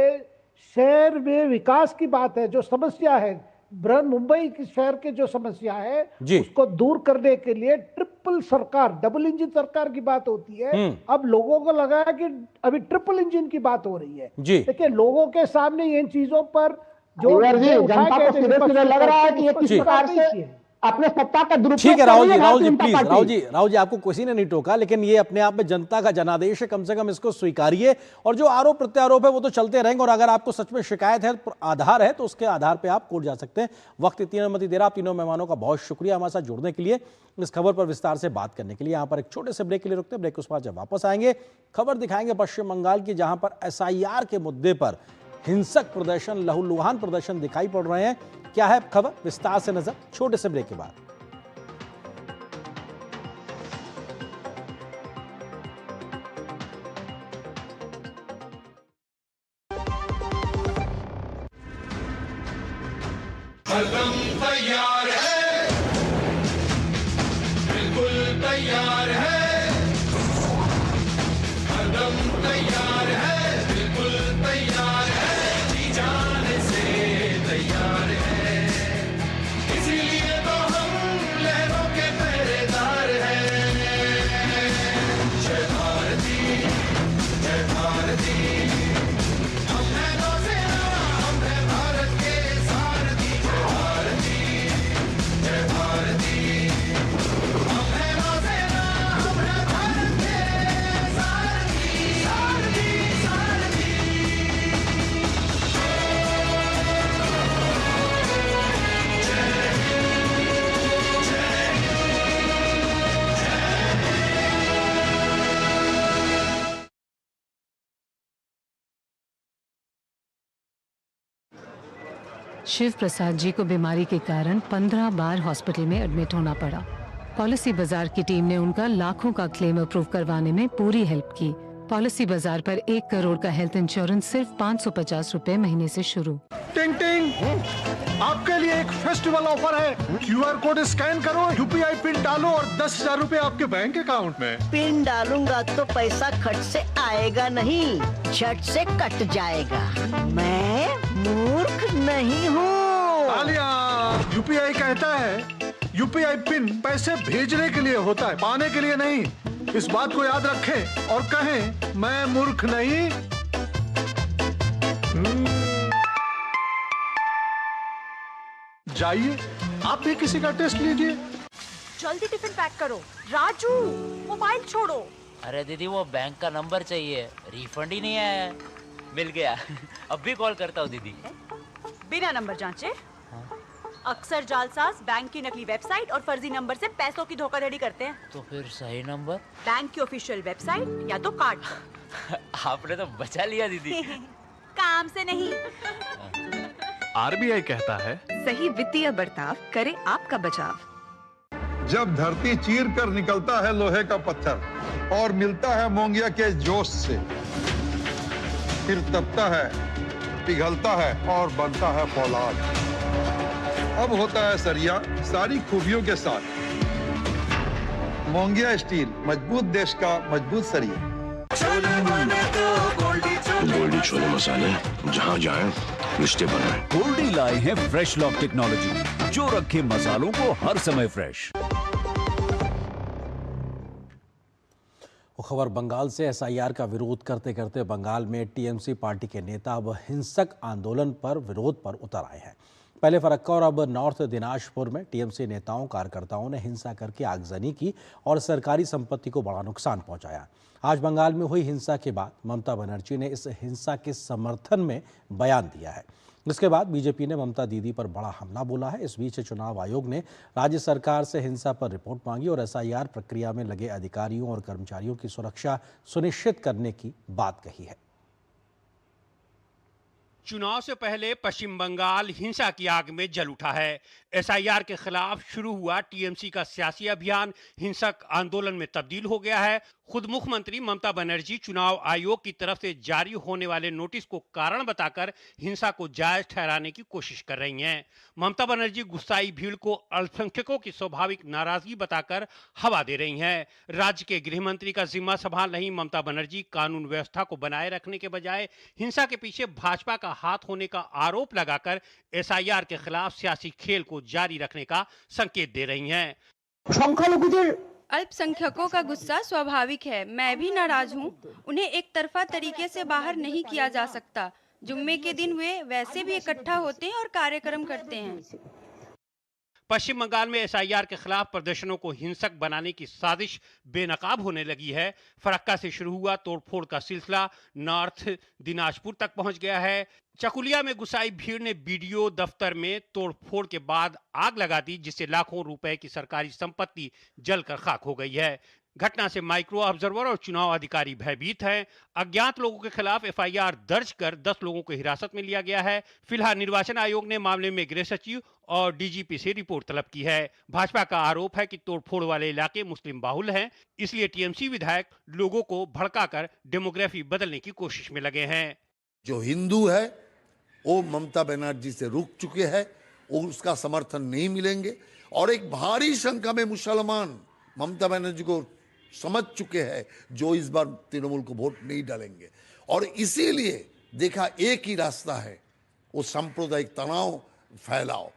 शहर में विकास की बात है, जो समस्या है बृहन मुंबई की शहर के जो समस्या है उसको दूर करने के लिए ट्रिपल सरकार, डबल इंजन सरकार की बात होती है। अब लोगों को लगा है कि अभी ट्रिपल इंजन की बात हो रही है। देखिए लोगों के सामने इन चीजों पर जो
जनता को सीधे लग रहा है कि ये किस प्रकार से अपने सत्ता का दुरुपयोग।
ठीक है राहुल जी प्लीज, राहुल जी आपको किसी ने नहीं टोका, लेकिन ये अपने आप में जनता का जनादेश है, कम से कम इसको स्वीकारिए। और जो आरोप प्रत्यारोप है वो तो चलते रहेंगे, और अगर आपको सच में शिकायत है, आधार है, तो उसके आधार पे आप कोर्ट जा सकते हैं। वक्त इतनी अनुमति दे रहा, आप तीनों मेहमानों का बहुत शुक्रिया हमारे साथ जुड़ने के लिए, इस खबर पर विस्तार से बात करने के लिए। यहाँ पर एक छोटे से ब्रेक के लिए रुकते हैं, ब्रेक के बाद जब वापस आएंगे खबर दिखाएंगे पश्चिम बंगाल की, जहां पर SIR के मुद्दे पर हिंसक प्रदर्शन, लहूलुहान प्रदर्शन दिखाई पड़ रहे हैं। क्या है खबर, विस्तार से नजर छोटे से ब्रेक के बाद।
हरदम तैयार है, बिल्कुल तैयार है, हरदम तैयार है, बिल्कुल तैयार है, जी जाने से तैयार है, इसीलिए तो हम लहरों के पहरेदार हैं। जय भारती, जय भारती, हम हैं नौसेना, हम हैं भारत के सारथी। जय भारती, हम हैं नौसेना, हम हैं भारत के सारथी, सारथी, सारथी।
शिव प्रसाद जी को बीमारी के कारण 15 बार हॉस्पिटल में एडमिट होना पड़ा। पॉलिसी बाजार की टीम ने उनका लाखों का क्लेम अप्रूव करवाने में पूरी हेल्प की। पॉलिसी बाजार पर 1 करोड़ का हेल्थ इंश्योरेंस सिर्फ 550 रुपए महीने से शुरू।
टिंग टिंग, आपके लिए एक फेस्टिवल ऑफर है। QR कोड स्कैन करो, UPI पिन डालो और 10,000 रुपए आपके बैंक अकाउंट में।
पिन डालूंगा तो पैसा खट से आएगा नहीं, झट से कट जाएगा। मैं मूर्ख नहीं हूँ।
UPI कहता है UPI पिन पैसे भेजने के लिए होता है, पाने के लिए नहीं। इस बात को याद रखें और कहें मैं मूर्ख नहीं। जाइए आप भी किसी का टेस्ट लीजिए।
जल्दी टिफिन पैक करो। राजू मोबाइल छोड़ो।
अरे दीदी वो बैंक का नंबर चाहिए, रिफंड ही नहीं आया। मिल गया। अब भी कॉल करता हूँ दीदी।
बिना नंबर जांचे अक्सर जालसाज बैंक की नकली वेबसाइट और फर्जी नंबर से पैसों की धोखाधड़ी करते हैं।
तो फिर सही नंबर?
बैंक की ऑफिशियल वेबसाइट या तो कार्ड पर।
आपने तो बचा लिया दीदी।
काम से नहीं।
RBI कहता है
सही वित्तीय बर्ताव करे आपका बचाव।
जब धरती चीर कर निकलता है लोहे का पत्थर और मिलता है मोंगिया के जोश से, फिर तपता है, पिघलता है और बनता है फौलाद। अब होता है सरिया सारी खूबियों के साथ। मोंगिया स्टील, मजबूत देश का मजबूत सरिया।
गोल्डी छोले मसाले, जहाँ जाएं रिश्ते बनाएं।
गोल्डी लाए हैं फ्रेश लॉक टेक्नोलॉजी, जो रखे मसालों को हर समय फ्रेश।
खबर बंगाल से। SIR का विरोध करते करते बंगाल में TMC पार्टी के नेता अब हिंसक आंदोलन पर विरोध पर उतर आए हैं। पहले फरक्का और अब नॉर्थ दिनाजपुर में टीएमसी नेताओं कार्यकर्ताओं ने हिंसा करके आगजनी की और सरकारी संपत्ति को बड़ा नुकसान पहुंचाया। आज बंगाल में हुई हिंसा के बाद ममता बनर्जी ने इस हिंसा के समर्थन में बयान दिया है। इसके बाद बीजेपी ने ममता दीदी पर बड़ा हमला बोला है। इस बीच चुनाव आयोग ने राज्य सरकार से हिंसा पर रिपोर्ट मांगी और एसआईआर प्रक्रिया में लगे अधिकारियों और कर्मचारियों की सुरक्षा सुनिश्चित करने की बात कही है।
चुनाव से पहले पश्चिम बंगाल हिंसा की आग में जल उठा है। एसआईआर के खिलाफ शुरू हुआ टीएमसी का सियासी अभियान हिंसक आंदोलन में तब्दील हो गया है। खुद मुख्यमंत्री ममता बनर्जी चुनाव आयोग की तरफ से जारी होने वाले नोटिस को कारण बताकर हिंसा को जायज ठहराने की कोशिश कर रही हैं। ममता बनर्जी गुस्साई भीड़ को अल्पसंख्यकों की स्वाभाविक नाराजगी बताकर हवा दे रही हैं। राज्य के गृह मंत्री का जिम्मा संभाल रही ममता बनर्जी कानून व्यवस्था को बनाए रखने के बजाय हिंसा के पीछे भाजपा का हाथ होने का आरोप लगाकर एसआईआर के खिलाफ सियासी खेल को जारी रखने का संकेत दे रही हैं।
अल्पसंख्यकों का गुस्सा स्वाभाविक है। मैं भी नाराज हूँ। उन्हें एक तरफा तरीके से बाहर नहीं किया जा सकता। जुम्मे के दिन वे वैसे भी इकट्ठा होते हैं और कार्यक्रम करते हैं।
पश्चिम बंगाल में एसआईआर के खिलाफ प्रदर्शनों को हिंसक बनाने की साजिश बेनकाब होने लगी है। फरक्का से शुरू हुआ तोड़फोड़ का सिलसिला नॉर्थ दिनाजपुर तक पहुंच गया है। चकुलिया में गुस्साई भीड़ ने बीडीओ दफ्तर में तोड़फोड़ के बाद आग लगा दी, जिससे लाखों रुपए की सरकारी संपत्ति जलकर खाक हो गई है। घटना से माइक्रो ऑब्जर्वर और चुनाव अधिकारी भयभीत हैं। अज्ञात लोगों के खिलाफ एफआईआर दर्ज कर 10 लोगों को हिरासत में लिया गया है। फिलहाल निर्वाचन आयोग ने मामले में गृह सचिव और डीजीपी से रिपोर्ट तलब की है। भाजपा का आरोप है कि तोड़फोड़ वाले इलाके मुस्लिम बाहुल हैं, इसलिए टीएमसी विधायक लोगों को भड़काकर डेमोग्राफी बदलने की कोशिश में लगे हैं।
जो हिंदू है वो ममता बनर्जी से रुक चुके हैं, वो उसका समर्थन नहीं मिलेंगे और एक भारी संख्या में मुसलमान ममता बनर्जी को समझ चुके हैं जो इस बार तृणमूल को वोट नहीं डालेंगे। और इसीलिए देखा एक ही रास्ता है, वो सांप्रदायिक तनाव फैलाओ।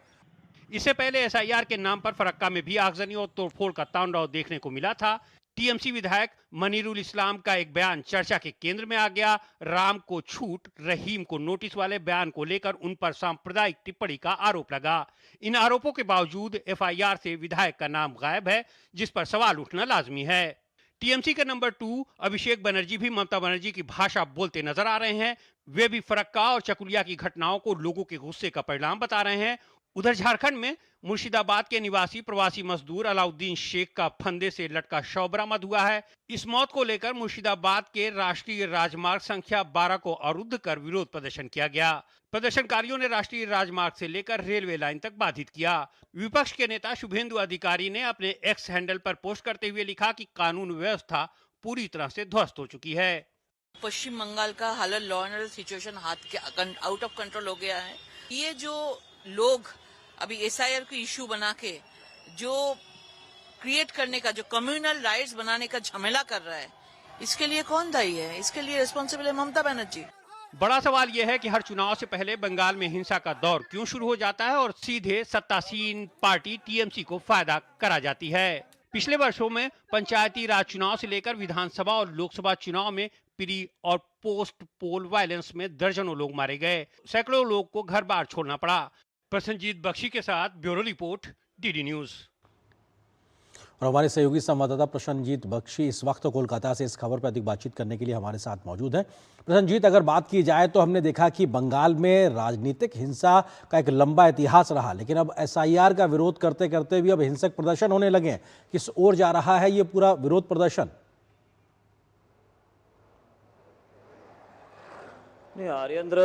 इससे पहले एसआईआर के नाम पर फरक्का में भी आगजनी और तोड़फोड़ का तांडव देखने को मिला था। टीएमसी विधायक मनीरुल इस्लाम का एक बयान चर्चा के केंद्र में आ गया। राम को छूट, रहीम को नोटिस वाले बयान को लेकर उन पर सांप्रदायिक टिप्पणी का आरोप लगा। इन आरोपों के बावजूद एफआईआर से विधायक का नाम गायब है, जिस पर सवाल उठना लाजमी है। टीएमसी के नंबर 2 अभिषेक बनर्जी भी ममता बनर्जी की भाषा बोलते नजर आ रहे हैं। वे भी फरक्का और चकुलिया की घटनाओं को लोगों के गुस्से का परिणाम बता रहे हैं। उधर झारखंड में मुर्शिदाबाद के निवासी प्रवासी मजदूर अलाउद्दीन शेख का फंदे से लटका शव बरामद हुआ है। इस मौत को लेकर मुर्शिदाबाद के राष्ट्रीय राजमार्ग संख्या 12 को अवरुद्ध कर विरोध प्रदर्शन किया गया। प्रदर्शनकारियों ने राष्ट्रीय राजमार्ग से लेकर रेलवे लाइन तक बाधित किया। विपक्ष के नेता शुभेंदु अधिकारी ने अपने एक्स हैंडल पर पोस्ट करते हुए लिखा कि कानून व्यवस्था पूरी तरह से ध्वस्त हो चुकी है।
पश्चिम बंगाल का हालत law and order situation out of control हो गया है। ये जो लोग अभी एसआईआर को इश्यू बना के जो क्रिएट करने का, जो कम्युनल राइट्स बनाने का झमेला कर रहा है, इसके लिए कौन दायी है? इसके लिए रिस्पॉन्सिबल है ममता बनर्जी।
बड़ा सवाल यह है कि हर चुनाव से पहले बंगाल में हिंसा का दौर क्यों शुरू हो जाता है और सीधे सत्तासीन पार्टी टीएमसी को फायदा करा जाती है। पिछले वर्षों में पंचायती राज चुनाव से लेकर विधानसभा और लोकसभा चुनाव में प्री और पोस्ट पोल वायलेंस में दर्जनों लोग मारे गए, सैकड़ों लोग को घर बार छोड़ना पड़ा। प्रसन्नजीत बख्शी के साथ ब्यूरो रिपोर्ट, डीडी न्यूज।
और हमारे सहयोगी संवाददाता प्रसन्नजीत बख्शी इस वक्त कोलकाता से इस खबर पर अधिक बातचीत करने के लिए हमारे साथ मौजूद हैं। प्रसन्नजीत, अगर बात की जाए तो हमने देखा कि बंगाल में राजनीतिक हिंसा का एक लंबा इतिहास रहा, लेकिन अब एसआईआर का विरोध करते करते भी अब हिंसक प्रदर्शन होने लगे हैं। किस ओर जा रहा है ये पूरा विरोध प्रदर्शन?
नहीं आर्येंद्र,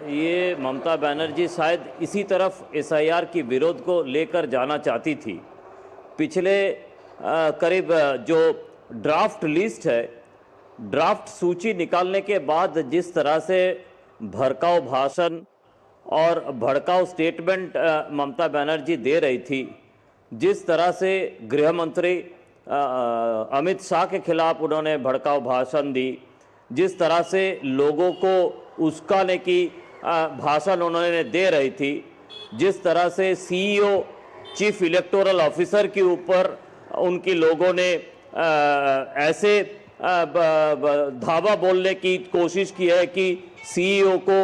ये ममता बनर्जी शायद इसी तरफ एसआईआर की विरोध को लेकर जाना चाहती थी। पिछले करीब जो ड्राफ्ट लिस्ट है, ड्राफ्ट सूची निकालने के बाद जिस तरह से भड़काऊ भाषण और भड़काऊ स्टेटमेंट ममता बनर्जी दे रही थी, जिस तरह से गृह मंत्री अमित शाह के खिलाफ उन्होंने भड़काऊ भाषण दी, जिस तरह से लोगों को उस्काने की भाषण उन्होंने दे रही थी, जिस तरह से सीईओ चीफ इलेक्टोरल ऑफिसर के ऊपर उनकी लोगों ने ऐसे धावा बोलने की कोशिश की है कि सीईओ को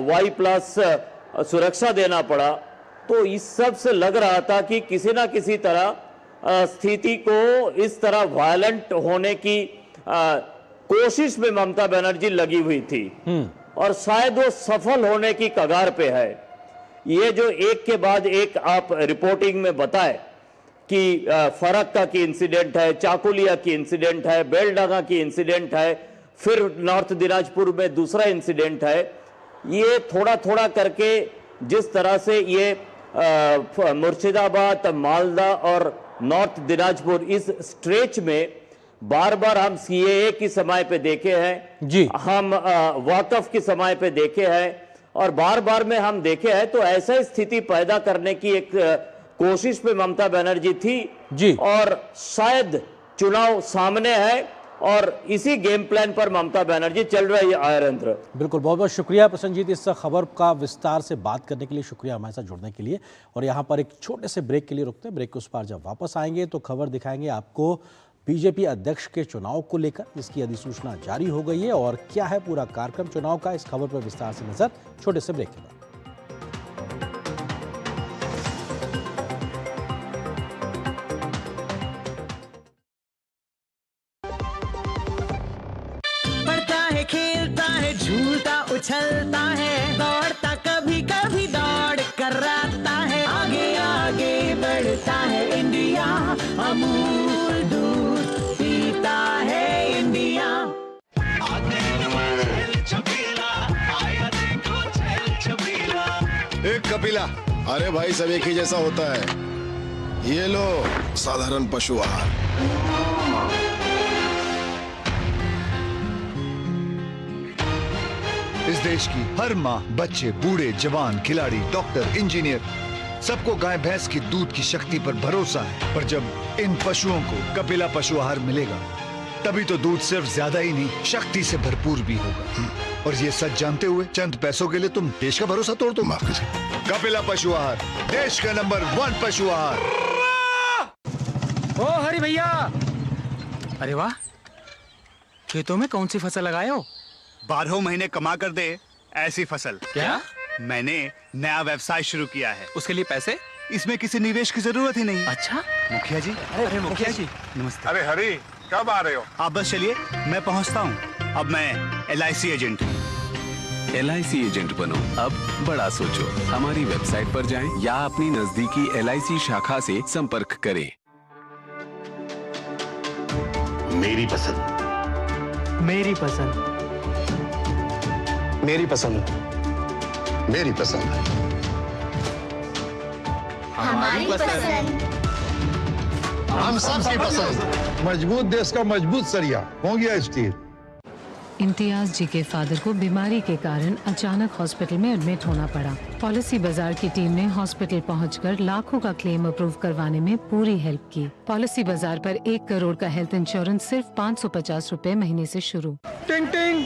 Y+ सुरक्षा देना पड़ा, तो इस सब से लग रहा था कि किसी ना किसी तरह स्थिति को इस तरह वायलेंट होने की कोशिश में ममता बनर्जी लगी हुई थी और शायद वो सफल होने की कगार पे है। ये जो एक के बाद एक आप रिपोर्टिंग में बताए कि फरक्का की इंसिडेंट है, चाकुलिया की इंसिडेंट है, बेलडांगा की इंसिडेंट है, फिर नॉर्थ दिनाजपुर में दूसरा इंसिडेंट है, ये थोड़ा थोड़ा करके जिस तरह से ये मुर्शिदाबाद, मालदा और नॉर्थ दिनाजपुर इस स्ट्रेच में बार बार हम सीएए की समय पे देखे हैं जी, हम वाकफ की समय पे देखे हैं और बार बार में हम देखे हैं, तो ऐसा स्थिति पैदा करने की एक कोशिश पे ममता बनर्जी थी जी, और शायद चुनाव सामने है और इसी गेम प्लान पर ममता बनर्जी चल रही है। आयरेंद्र,
बिल्कुल, बहुत बहुत शुक्रिया प्रसन्नजीत, इस खबर का विस्तार से बात करने के लिए शुक्रिया, हमारे साथ जुड़ने के लिए। और यहाँ पर एक छोटे से ब्रेक के लिए रुकते हैं, ब्रेक के उस पार जब वापस आएंगे तो खबर दिखाएंगे आपको बीजेपी अध्यक्ष के चुनाव को लेकर, इसकी अधिसूचना जारी हो गई है और क्या है पूरा कार्यक्रम चुनाव का, इस खबर पर विस्तार से नजर छोटे से ब्रेक के बाद।
खेलता है, झूलता उछलता है, दौड़ता कभी कभी दौड़ कराता है, आगे आगे बढ़ता है इंडिया, अमूल दूध पीता है इंडिया।
एक कपिला, अरे भाई सब एक ही जैसा होता है, ये लो साधारण पशु आहार।
इस देश की हर माँ, बच्चे, बूढ़े, जवान, खिलाड़ी, डॉक्टर, इंजीनियर, सबको गाय भैंस की दूध की शक्ति पर भरोसा है। पर जब इन पशुओं को कपिला पशु आहार मिलेगा, तभी तो दूध सिर्फ ज्यादा ही नहीं, शक्ति से भरपूर भी होगा। और ये सच जानते हुए चंद पैसों के लिए तुम देश का भरोसा तोड़ दो। कपिला पशु आहार, देश का नंबर 1 पशु आहार।
ओ हरि भैया, अरे वाह, खेतों में कौन सी फसल लगाए हो?
12 महीने कमा कर दे ऐसी फसल।
क्या?
मैंने नया व्यवसाय शुरू किया है।
उसके लिए पैसे?
इसमें किसी निवेश की जरूरत ही नहीं।
अच्छा
मुखिया जी।
अरे मुखिया जी
नमस्ते।
अरे हरी, कब आ रहे हो?
आप बस चलिए, मैं पहुंचता हूं। अब मैं LIC एजेंट हूं।
LIC एजेंट बनो, अब बड़ा सोचो। हमारी वेबसाइट पर जाएं या अपनी नजदीकी LIC शाखा से संपर्क करें।
मेरी पसंद,
मेरी पसंद,
मेरी पसंद, मेरी पसंद,
हमारी पसंद,
हम सबकी पसंद। मजबूत देश का मजबूत सरिया हो गया स्टील।
इम्तियाज जी के फादर को बीमारी के कारण अचानक हॉस्पिटल में एडमिट होना पड़ा। पॉलिसी बाजार की टीम ने हॉस्पिटल पहुंचकर लाखों का क्लेम अप्रूव करवाने में पूरी हेल्प की। पॉलिसी बाजार पर 1 करोड़ का हेल्थ इंश्योरेंस सिर्फ 550 रुपए महीने से शुरू।
टिंग टिंग,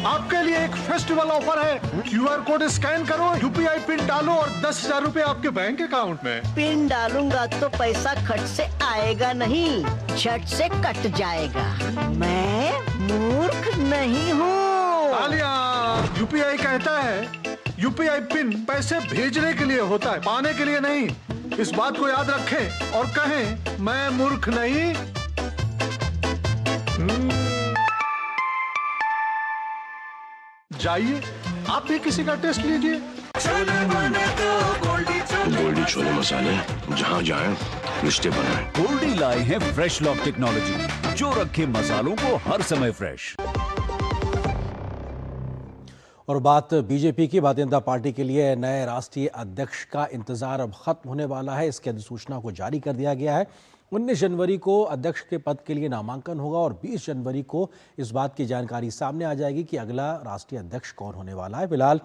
आपके लिए एक फेस्टिवल ऑफर है। QR कोड स्कैन करो, UPI पिन डालो और 10,000 रुपए आपके बैंक अकाउंट में।
पिन डालूंगा तो पैसा खट से आएगा नहीं, झट से कट जाएगा। मैं मूर्ख नहीं हूँ।
तालियां। UPI कहता है UPI पिन पैसे भेजने के लिए होता है, पाने के लिए नहीं। इस बात को याद रखें और कहें, मैं मूर्ख नहीं। जाइए, आप भी किसी का टेस्ट लीजिए।
गोल्डी छोले मसाले, जहाँ जाएं रिश्ते बनाएं।
गोल्डी लाए हैं फ्रेश लॉक टेक्नोलॉजी, जो रखे मसालों को हर समय फ्रेश।
और बात बीजेपी की, भारतीय जनता पार्टी के लिए नए राष्ट्रीय अध्यक्ष का इंतजार अब खत्म होने वाला है। इसकी अधिसूचना को जारी कर दिया गया है। 19 जनवरी को अध्यक्ष के पद के लिए नामांकन होगा और 20 जनवरी को इस बात की जानकारी सामने आ जाएगी कि अगला राष्ट्रीय अध्यक्ष कौन होने वाला है। फिलहाल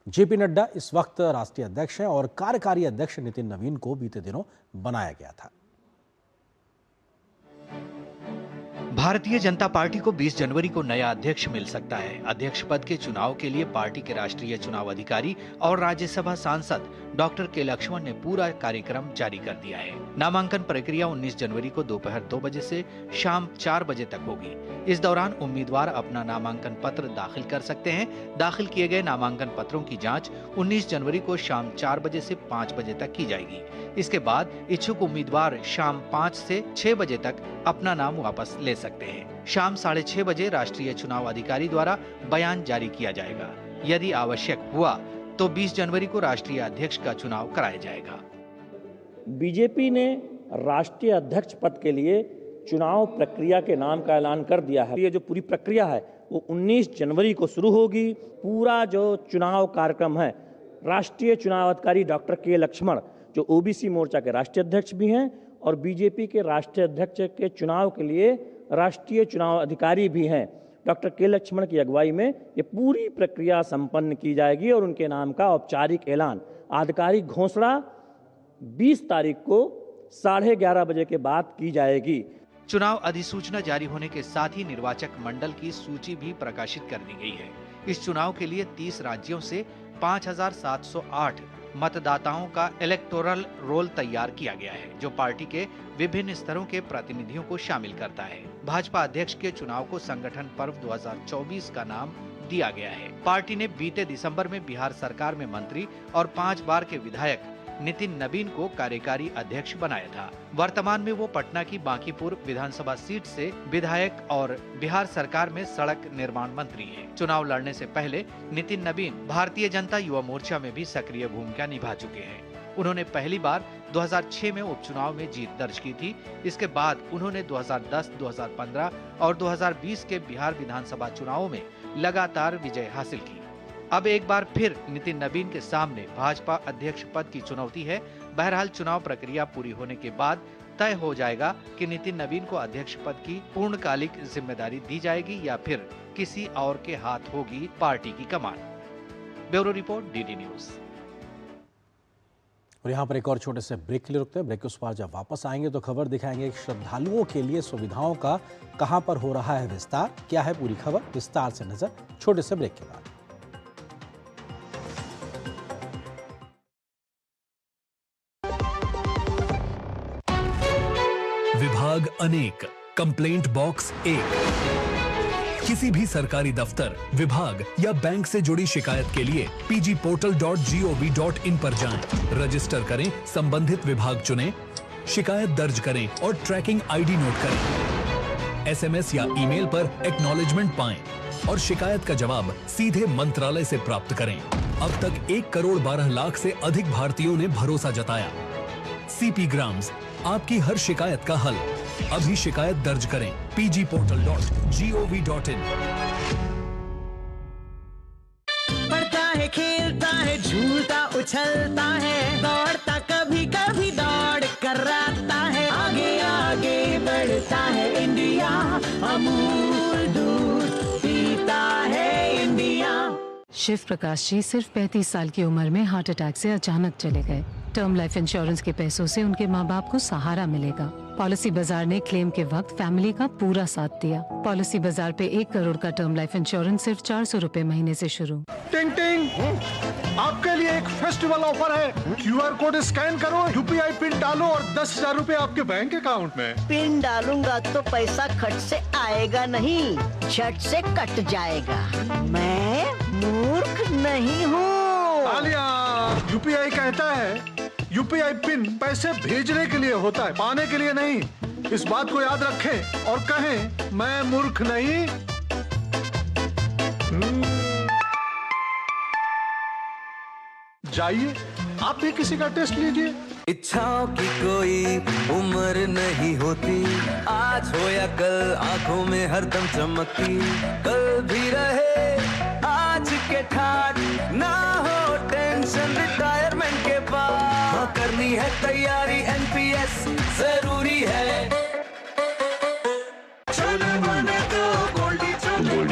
JP नड्डा इस वक्त राष्ट्रीय अध्यक्ष हैं और कार्यकारी अध्यक्ष नितिन नवीन को बीते दिनों बनाया गया था।
भारतीय जनता पार्टी को 20 जनवरी को नया अध्यक्ष मिल सकता है। अध्यक्ष पद के चुनाव के लिए पार्टी के राष्ट्रीय चुनाव अधिकारी और राज्यसभा सांसद डॉक्टर के लक्ष्मण ने पूरा कार्यक्रम जारी कर दिया है। नामांकन प्रक्रिया 19 जनवरी को दोपहर 2 बजे से शाम 4 बजे तक होगी। इस दौरान उम्मीदवार अपना नामांकन पत्र दाखिल कर सकते हैं। दाखिल किए गए नामांकन पत्रों की जांच 19 जनवरी को शाम 4 बजे से 5 बजे तक की जाएगी। इसके बाद इच्छुक उम्मीदवार शाम 5 से 6 बजे तक अपना नाम वापस ले सकते हैं। शाम 6:30 बजे राष्ट्रीय चुनाव अधिकारी द्वारा बयान जारी किया जाएगा। यदि आवश्यक हुआ तो 20 जनवरी को राष्ट्रीय अध्यक्ष का चुनाव कराया जाएगा।
बीजेपी ने राष्ट्रीय अध्यक्ष पद के लिए चुनाव प्रक्रिया के नाम का ऐलान कर दिया है। ये जो पूरी प्रक्रिया है वो 19 जनवरी को शुरू होगी। पूरा जो चुनाव कार्यक्रम है, राष्ट्रीय चुनाव अधिकारी डॉक्टर के लक्ष्मण जो ओबीसी मोर्चा के राष्ट्रीय अध्यक्ष भी हैं और बीजेपी के राष्ट्रीय अध्यक्ष के चुनाव के लिए राष्ट्रीय चुनाव अधिकारी भी हैं, डॉक्टर के लक्ष्मण की अगुवाई में ये पूरी प्रक्रिया संपन्न की जाएगी और उनके नाम का औपचारिक ऐलान, आधिकारिक घोषणा 20 तारीख को 11:30 बजे के बाद की जाएगी।
चुनाव अधिसूचना जारी होने के साथ ही निर्वाचक मंडल की सूची भी प्रकाशित कर दी गई है। इस चुनाव के लिए 30 राज्यों से 5,708 मतदाताओं का इलेक्टोरल रोल तैयार किया गया है, जो पार्टी के विभिन्न स्तरों के प्रतिनिधियों को शामिल करता है। भाजपा अध्यक्ष के चुनाव को संगठन पर्व 2024 का नाम दिया गया है। पार्टी ने बीते दिसंबर में बिहार सरकार में मंत्री और 5 बार के विधायक नितिन नबीन को कार्यकारी अध्यक्ष बनाया था। वर्तमान में वो पटना की बांकीपुर विधानसभा सीट से विधायक और बिहार सरकार में सड़क निर्माण मंत्री हैं। चुनाव लड़ने से पहले नितिन नबीन भारतीय जनता युवा मोर्चा में भी सक्रिय भूमिका निभा चुके हैं। उन्होंने पहली बार 2006 में उपचुनाव में जीत दर्ज की थी। इसके बाद उन्होंने 2010, 2015 और 2020 के बिहार विधानसभा चुनावों में लगातार विजय हासिल की। अब एक बार फिर नितिन नबीन के सामने भाजपा अध्यक्ष पद की चुनौती है। बहरहाल चुनाव प्रक्रिया पूरी होने के बाद तय हो जाएगा कि नितिन नबीन को अध्यक्ष पद की पूर्णकालिक जिम्मेदारी दी जाएगी या फिर किसी और के हाथ होगी पार्टी की कमान। Bureau report, DD news.
और यहाँ पर एक और छोटे से ब्रेक के लिए रुकते हैं। ब्रेक के उस पार जब वापस आएंगे तो खबर दिखाएंगे श्रद्धालुओं के लिए सुविधाओं का कहां पर हो रहा है विस्तार। क्या है पूरी खबर, विस्तार से नजर छोटे से ब्रेक के बाद।
विभाग अनेक, कंप्लेंट बॉक्स 1। किसी भी सरकारी दफ्तर, विभाग या बैंक से जुड़ी शिकायत के लिए pgportal.gov.in पर जाएं, रजिस्टर करें, संबंधित विभाग चुनें, शिकायत दर्ज करें और ट्रैकिंग आईडी नोट करें। एसएमएस या ईमेल पर एक्नॉलेजमेंट पाएं और शिकायत का जवाब सीधे मंत्रालय से प्राप्त करें। अब तक 1,12,00,000 से अधिक भारतीयों ने भरोसा जताया। सीपी ग्राम्स, आपकी हर शिकायत का हल। अभी शिकायत दर्ज करें pgportal.gov.in।
पढ़ता है, खेलता है, झूलता उछलता है, दौड़ता कभी कभी दौड़ कराता है, आगे आगे बढ़ता है इंडिया, अमूल दूध पीता है इंडिया।
शिव प्रकाश जी सिर्फ 35 साल की उम्र में हार्ट अटैक से अचानक चले गए। टर्म लाइफ इंश्योरेंस के पैसों से उनके माँ बाप को सहारा मिलेगा। पॉलिसी बाजार ने क्लेम के वक्त फैमिली का पूरा साथ दिया। पॉलिसी बाजार पे 1 करोड़ का टर्म लाइफ इंश्योरेंस सिर्फ 400 रुपए महीने से शुरू।
टिंग टिंग, आपके लिए एक फेस्टिवल ऑफर है। QR कोड स्कैन करो, UPI पिन डालो और 10,000 रुपए आपके बैंक अकाउंट में।
पिन डालूंगा तो पैसा खट से आएगा नहीं, झट से कट जाएगा। मैं मूर्ख नहीं हूँ।
तालियां। UPI कहता है UPI पिन पैसे भेजने के लिए होता है, पाने के लिए नहीं। इस बात को याद रखें और कहें, मैं मूर्ख नहीं। जाइए, आप भी किसी का टेस्ट लीजिए।
इच्छाओं की कोई उम्र नहीं होती, आज हो या कल आंखों में हरदम चमकती, कल भी रहे आज के ठाट, ना हो टेंशन रिटायरमेंट के बाद, हाँ करनी है तैयारी, NPS जरूरी है। छोले बने तो गोल्डी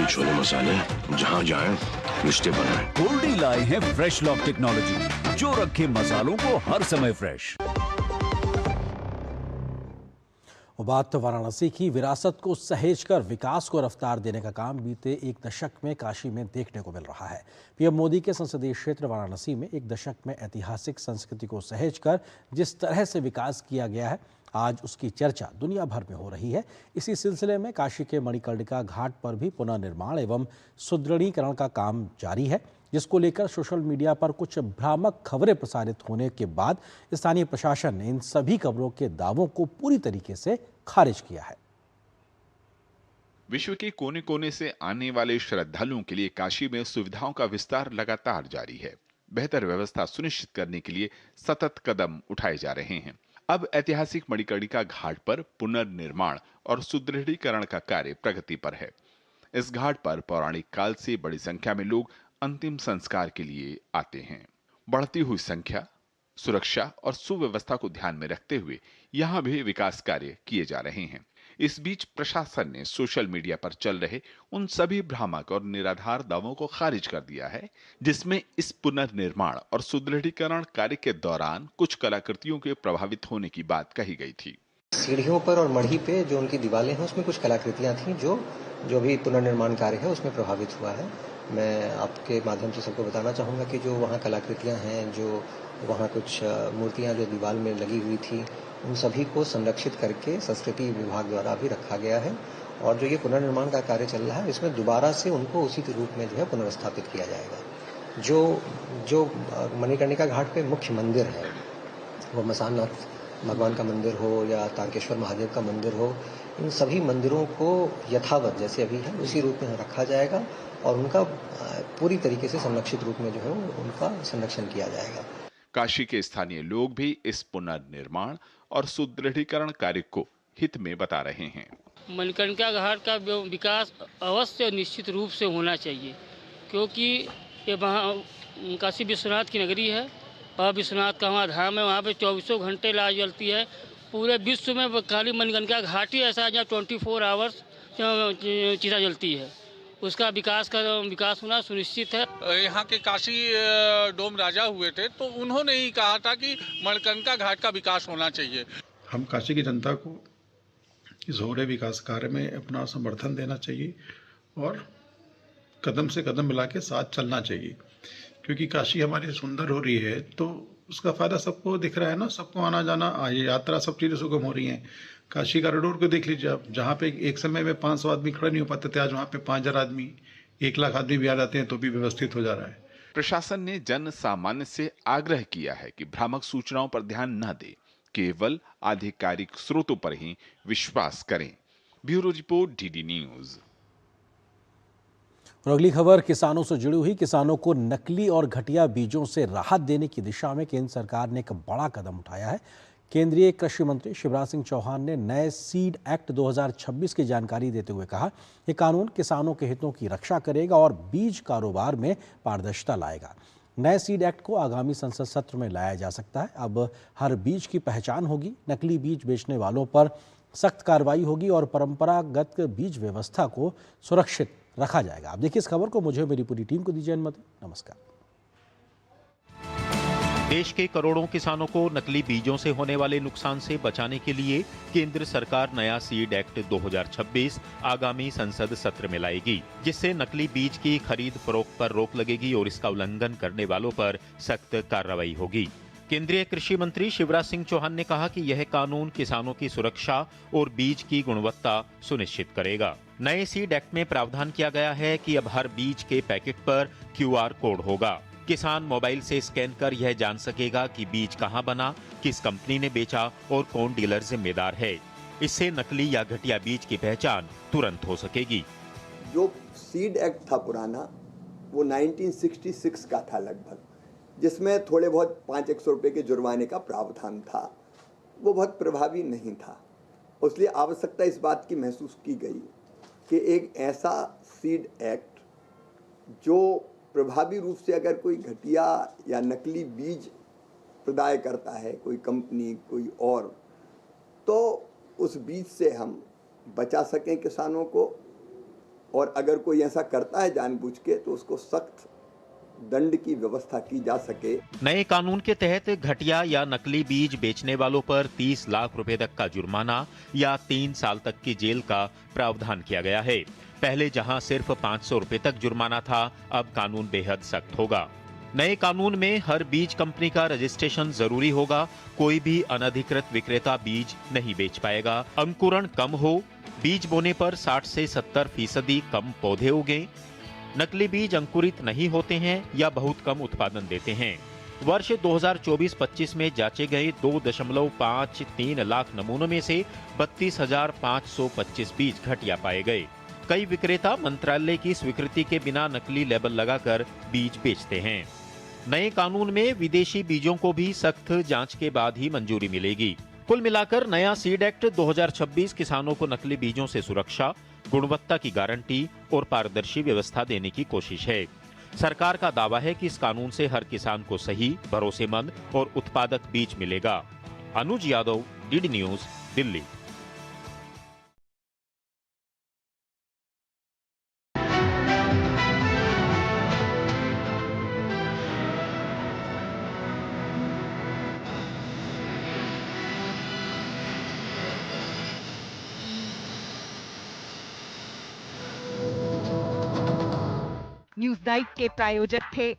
छोले मसाले, जहाँ जाए रिश्ते बनाए।
गोल्डी लाए हैं फ्रेश लॉक टेक्नोलॉजी, जो रखे मसालों को हर समय फ्रेश।
वो बात वाराणसी की विरासत को सहेजकर विकास को रफ्तार देने का काम बीते एक दशक में काशी में देखने को मिल रहा है। पीएम मोदी के संसदीय क्षेत्र वाराणसी में एक दशक में ऐतिहासिक संस्कृति को सहेजकर जिस तरह से विकास किया गया है, आज उसकी चर्चा दुनिया भर में हो रही है। इसी सिलसिले में काशी के मणिकर्णिका घाट पर भी पुनर्निर्माण एवं सुदृढ़ीकरण का काम जारी है, जिसको लेकर सोशल मीडिया पर कुछ भ्रामक खबरें प्रसारित होने के बाद स्थानीय प्रशासन ने इन सभी खबरों के दावों को पूरी तरीके से खारिज किया है।
विश्व के कोने कोने से आने वाले श्रद्धालुओं के लिए काशी में सुविधाओं का विस्तार लगातार जारी है। बेहतर व्यवस्था सुनिश्चित करने के लिए सतत कदम उठाए जा रहे हैं। अब ऐतिहासिक मणिकर्णिका घाट पर पुनर्निर्माण और सुदृढ़ीकरण का कार्य प्रगति पर है। इस घाट पर पौराणिक काल से बड़ी संख्या में लोग अंतिम संस्कार के लिए आते हैं। बढ़ती हुई संख्या, सुरक्षा और सुव्यवस्था को ध्यान में रखते हुए यहाँ भी विकास कार्य किए जा रहे हैं। इस बीच प्रशासन ने सोशल मीडिया पर चल रहे उन सभी भ्रामक और निराधार दावों को खारिज कर दिया है, जिसमें इस पुनर्निर्माण और सुदृढ़ीकरण कार्य के दौरान कुछ कलाकृतियों के प्रभावित होने की बात कही गई थी।
सीढ़ियों पर और मढ़ी पे जो उनकी दीवारें हैं उसमें कुछ कलाकृतियां थी जो भी पुनर्निर्माण कार्य है उसमें प्रभावित हुआ है। मैं आपके माध्यम से सबको बताना चाहूँगा कि जो वहाँ कलाकृतियाँ हैं, जो वहाँ कुछ मूर्तियाँ जो दीवार में लगी हुई थी, उन सभी को संरक्षित करके संस्कृति विभाग द्वारा भी रखा गया है। और जो ये पुनर्निर्माण का कार्य चल रहा है, इसमें दोबारा से उनको उसी के रूप में जो है पुनर्स्थापित किया जाएगा। जो मणिकर्णिका घाट पे मुख्य मंदिर है, वो मसाननाथ भगवान का मंदिर हो या तारकेश्वर महादेव का मंदिर हो, इन सभी मंदिरों को यथावत जैसे अभी है उसी रूप में रखा जाएगा और उनका पूरी तरीके से संरक्षित रूप में जो है उनका संरक्षण किया जाएगा।
काशी के स्थानीय लोग भी इस पुनर्निर्माण और सुदृढ़ीकरण कार्य को हित में बता रहे हैं।
मणिकर्णिका घाट का विकास अवश्य निश्चित रूप से होना चाहिए, क्योंकि ये वहाँ काशी विश्वनाथ की नगरी है और विश्वनाथ का वहाँ धाम है। वहाँ पे 24 घंटे लाइट जलती है। पूरे विश्व में खाली मणिकर्णिका घाट ही ऐसा है जहाँ 24 आवर्स चिता जलती है। उसका विकास होना सुनिश्चित है।
यहाँ के काशी डोम राजा हुए थे तो उन्होंने ही कहा था कि मणिकर्णिका घाट का विकास होना चाहिए।
हम काशी की जनता को इस हो रहे विकास कार्य में अपना समर्थन देना चाहिए और कदम से कदम मिला के साथ चलना चाहिए, क्योंकि काशी हमारी सुंदर हो रही है तो उसका फायदा सबको दिख रहा है ना। सबको आना जाना, यात्रा, सब चीज़ें सुगम हो रही हैं। काशी कॉरिडोर को देख लीजिए आप, जहाँ पे एक समय में 500 आदमी खड़ा नहीं हो पाते थे, आज वहाँ पे 5000 आदमी, 1 लाख आदमी भी आ जाते हैं तो भी व्यवस्थित हो जा रहा है।
प्रशासन ने जन सामान्य से आग्रह किया है कि भ्रामक सूचनाओं पर ध्यान न दे, केवल आधिकारिक स्रोतों पर ही विश्वास करें। Bureau report, DD news.
और अगली खबर किसानों से जुड़ी हुई। किसानों को नकली और घटिया बीजों से राहत देने की दिशा में केंद्र सरकार ने एक बड़ा कदम उठाया है। केंद्रीय कृषि मंत्री शिवराज सिंह चौहान ने नए सीड एक्ट 2026 की जानकारी देते हुए कहा, यह कानून किसानों के हितों की रक्षा करेगा और बीज कारोबार में पारदर्शिता लाएगा। नए सीड एक्ट को आगामी संसद सत्र में लाया जा सकता है। अब हर बीज की पहचान होगी, नकली बीज बेचने वालों पर सख्त कार्रवाई होगी और परंपरागत बीज व्यवस्था को सुरक्षित रखा जाएगा। आप देखिए इस खबर को, मुझे मेरी पूरी टीम को दीजिए अनुमति। नमस्कार।
देश के करोड़ों किसानों को नकली बीजों से होने वाले नुकसान से बचाने के लिए केंद्र सरकार नया सीड एक्ट 2026 आगामी संसद सत्र में लाएगी, जिससे नकली बीज की खरीद फरोख्त पर रोक लगेगी और इसका उल्लंघन करने वालों पर सख्त कार्रवाई होगी। केंद्रीय कृषि मंत्री शिवराज सिंह चौहान ने कहा कि यह कानून किसानों की सुरक्षा और बीज की गुणवत्ता सुनिश्चित करेगा। नए सीड एक्ट में प्रावधान किया गया है कि अब हर बीज के पैकेट पर QR कोड होगा। किसान मोबाइल से स्कैन कर यह जान सकेगा कि बीज कहां बना, किस कंपनी ने बेचा और कौन डीलर जिम्मेदार है। इससे नकली या घटिया बीज की पहचान तुरंत हो सकेगी।
जो सीड एक्ट था पुराना, वो 1966 का था लगभग, जिसमें थोड़े बहुत 500-100 रुपये के जुर्माने का प्रावधान था। वो बहुत प्रभावी नहीं था, इसलिए आवश्यकता इस बात की महसूस की गई कि एक ऐसा सीड एक्ट जो प्रभावी रूप से अगर कोई घटिया या नकली बीज प्रदाय करता है, कोई कंपनी कोई और, तो उस बीज से हम बचा सकें किसानों को, और अगर कोई ऐसा करता है जानबूझ के तो उसको सख्त दंड की व्यवस्था की जा सके।
नए कानून के तहत घटिया या नकली बीज बेचने वालों पर 30 लाख रुपए तक का जुर्माना या 3 साल तक की जेल का प्रावधान किया गया है। पहले जहां सिर्फ 500 रुपए तक जुर्माना था, अब कानून बेहद सख्त होगा। नए कानून में हर बीज कंपनी का रजिस्ट्रेशन जरूरी होगा। कोई भी अनधिकृत विक्रेता बीज नहीं बेच पाएगा। अंकुरण कम हो, बीज बोने पर 60 से 70% कम पौधे उगे। नकली बीज अंकुरित नहीं होते हैं या बहुत कम उत्पादन देते हैं। वर्ष 2024-25 में जांचे गए 2.53 लाख नमूनों में से 32,525 बीज घटिया पाए गए। कई विक्रेता मंत्रालय की स्वीकृति के बिना नकली लेबल लगाकर बीज बेचते हैं। नए कानून में विदेशी बीजों को भी सख्त जांच के बाद ही मंजूरी मिलेगी। कुल मिलाकर नया सीड एक्ट 2026 किसानों को नकली बीजों से सुरक्षा, गुणवत्ता की गारंटी और पारदर्शी व्यवस्था देने की कोशिश है। सरकार का दावा है कि इस कानून से हर किसान को सही, भरोसेमंद और उत्पादक बीज मिलेगा। Anuj Yadav, DD news, Delhi.
News night के प्रायोजक थे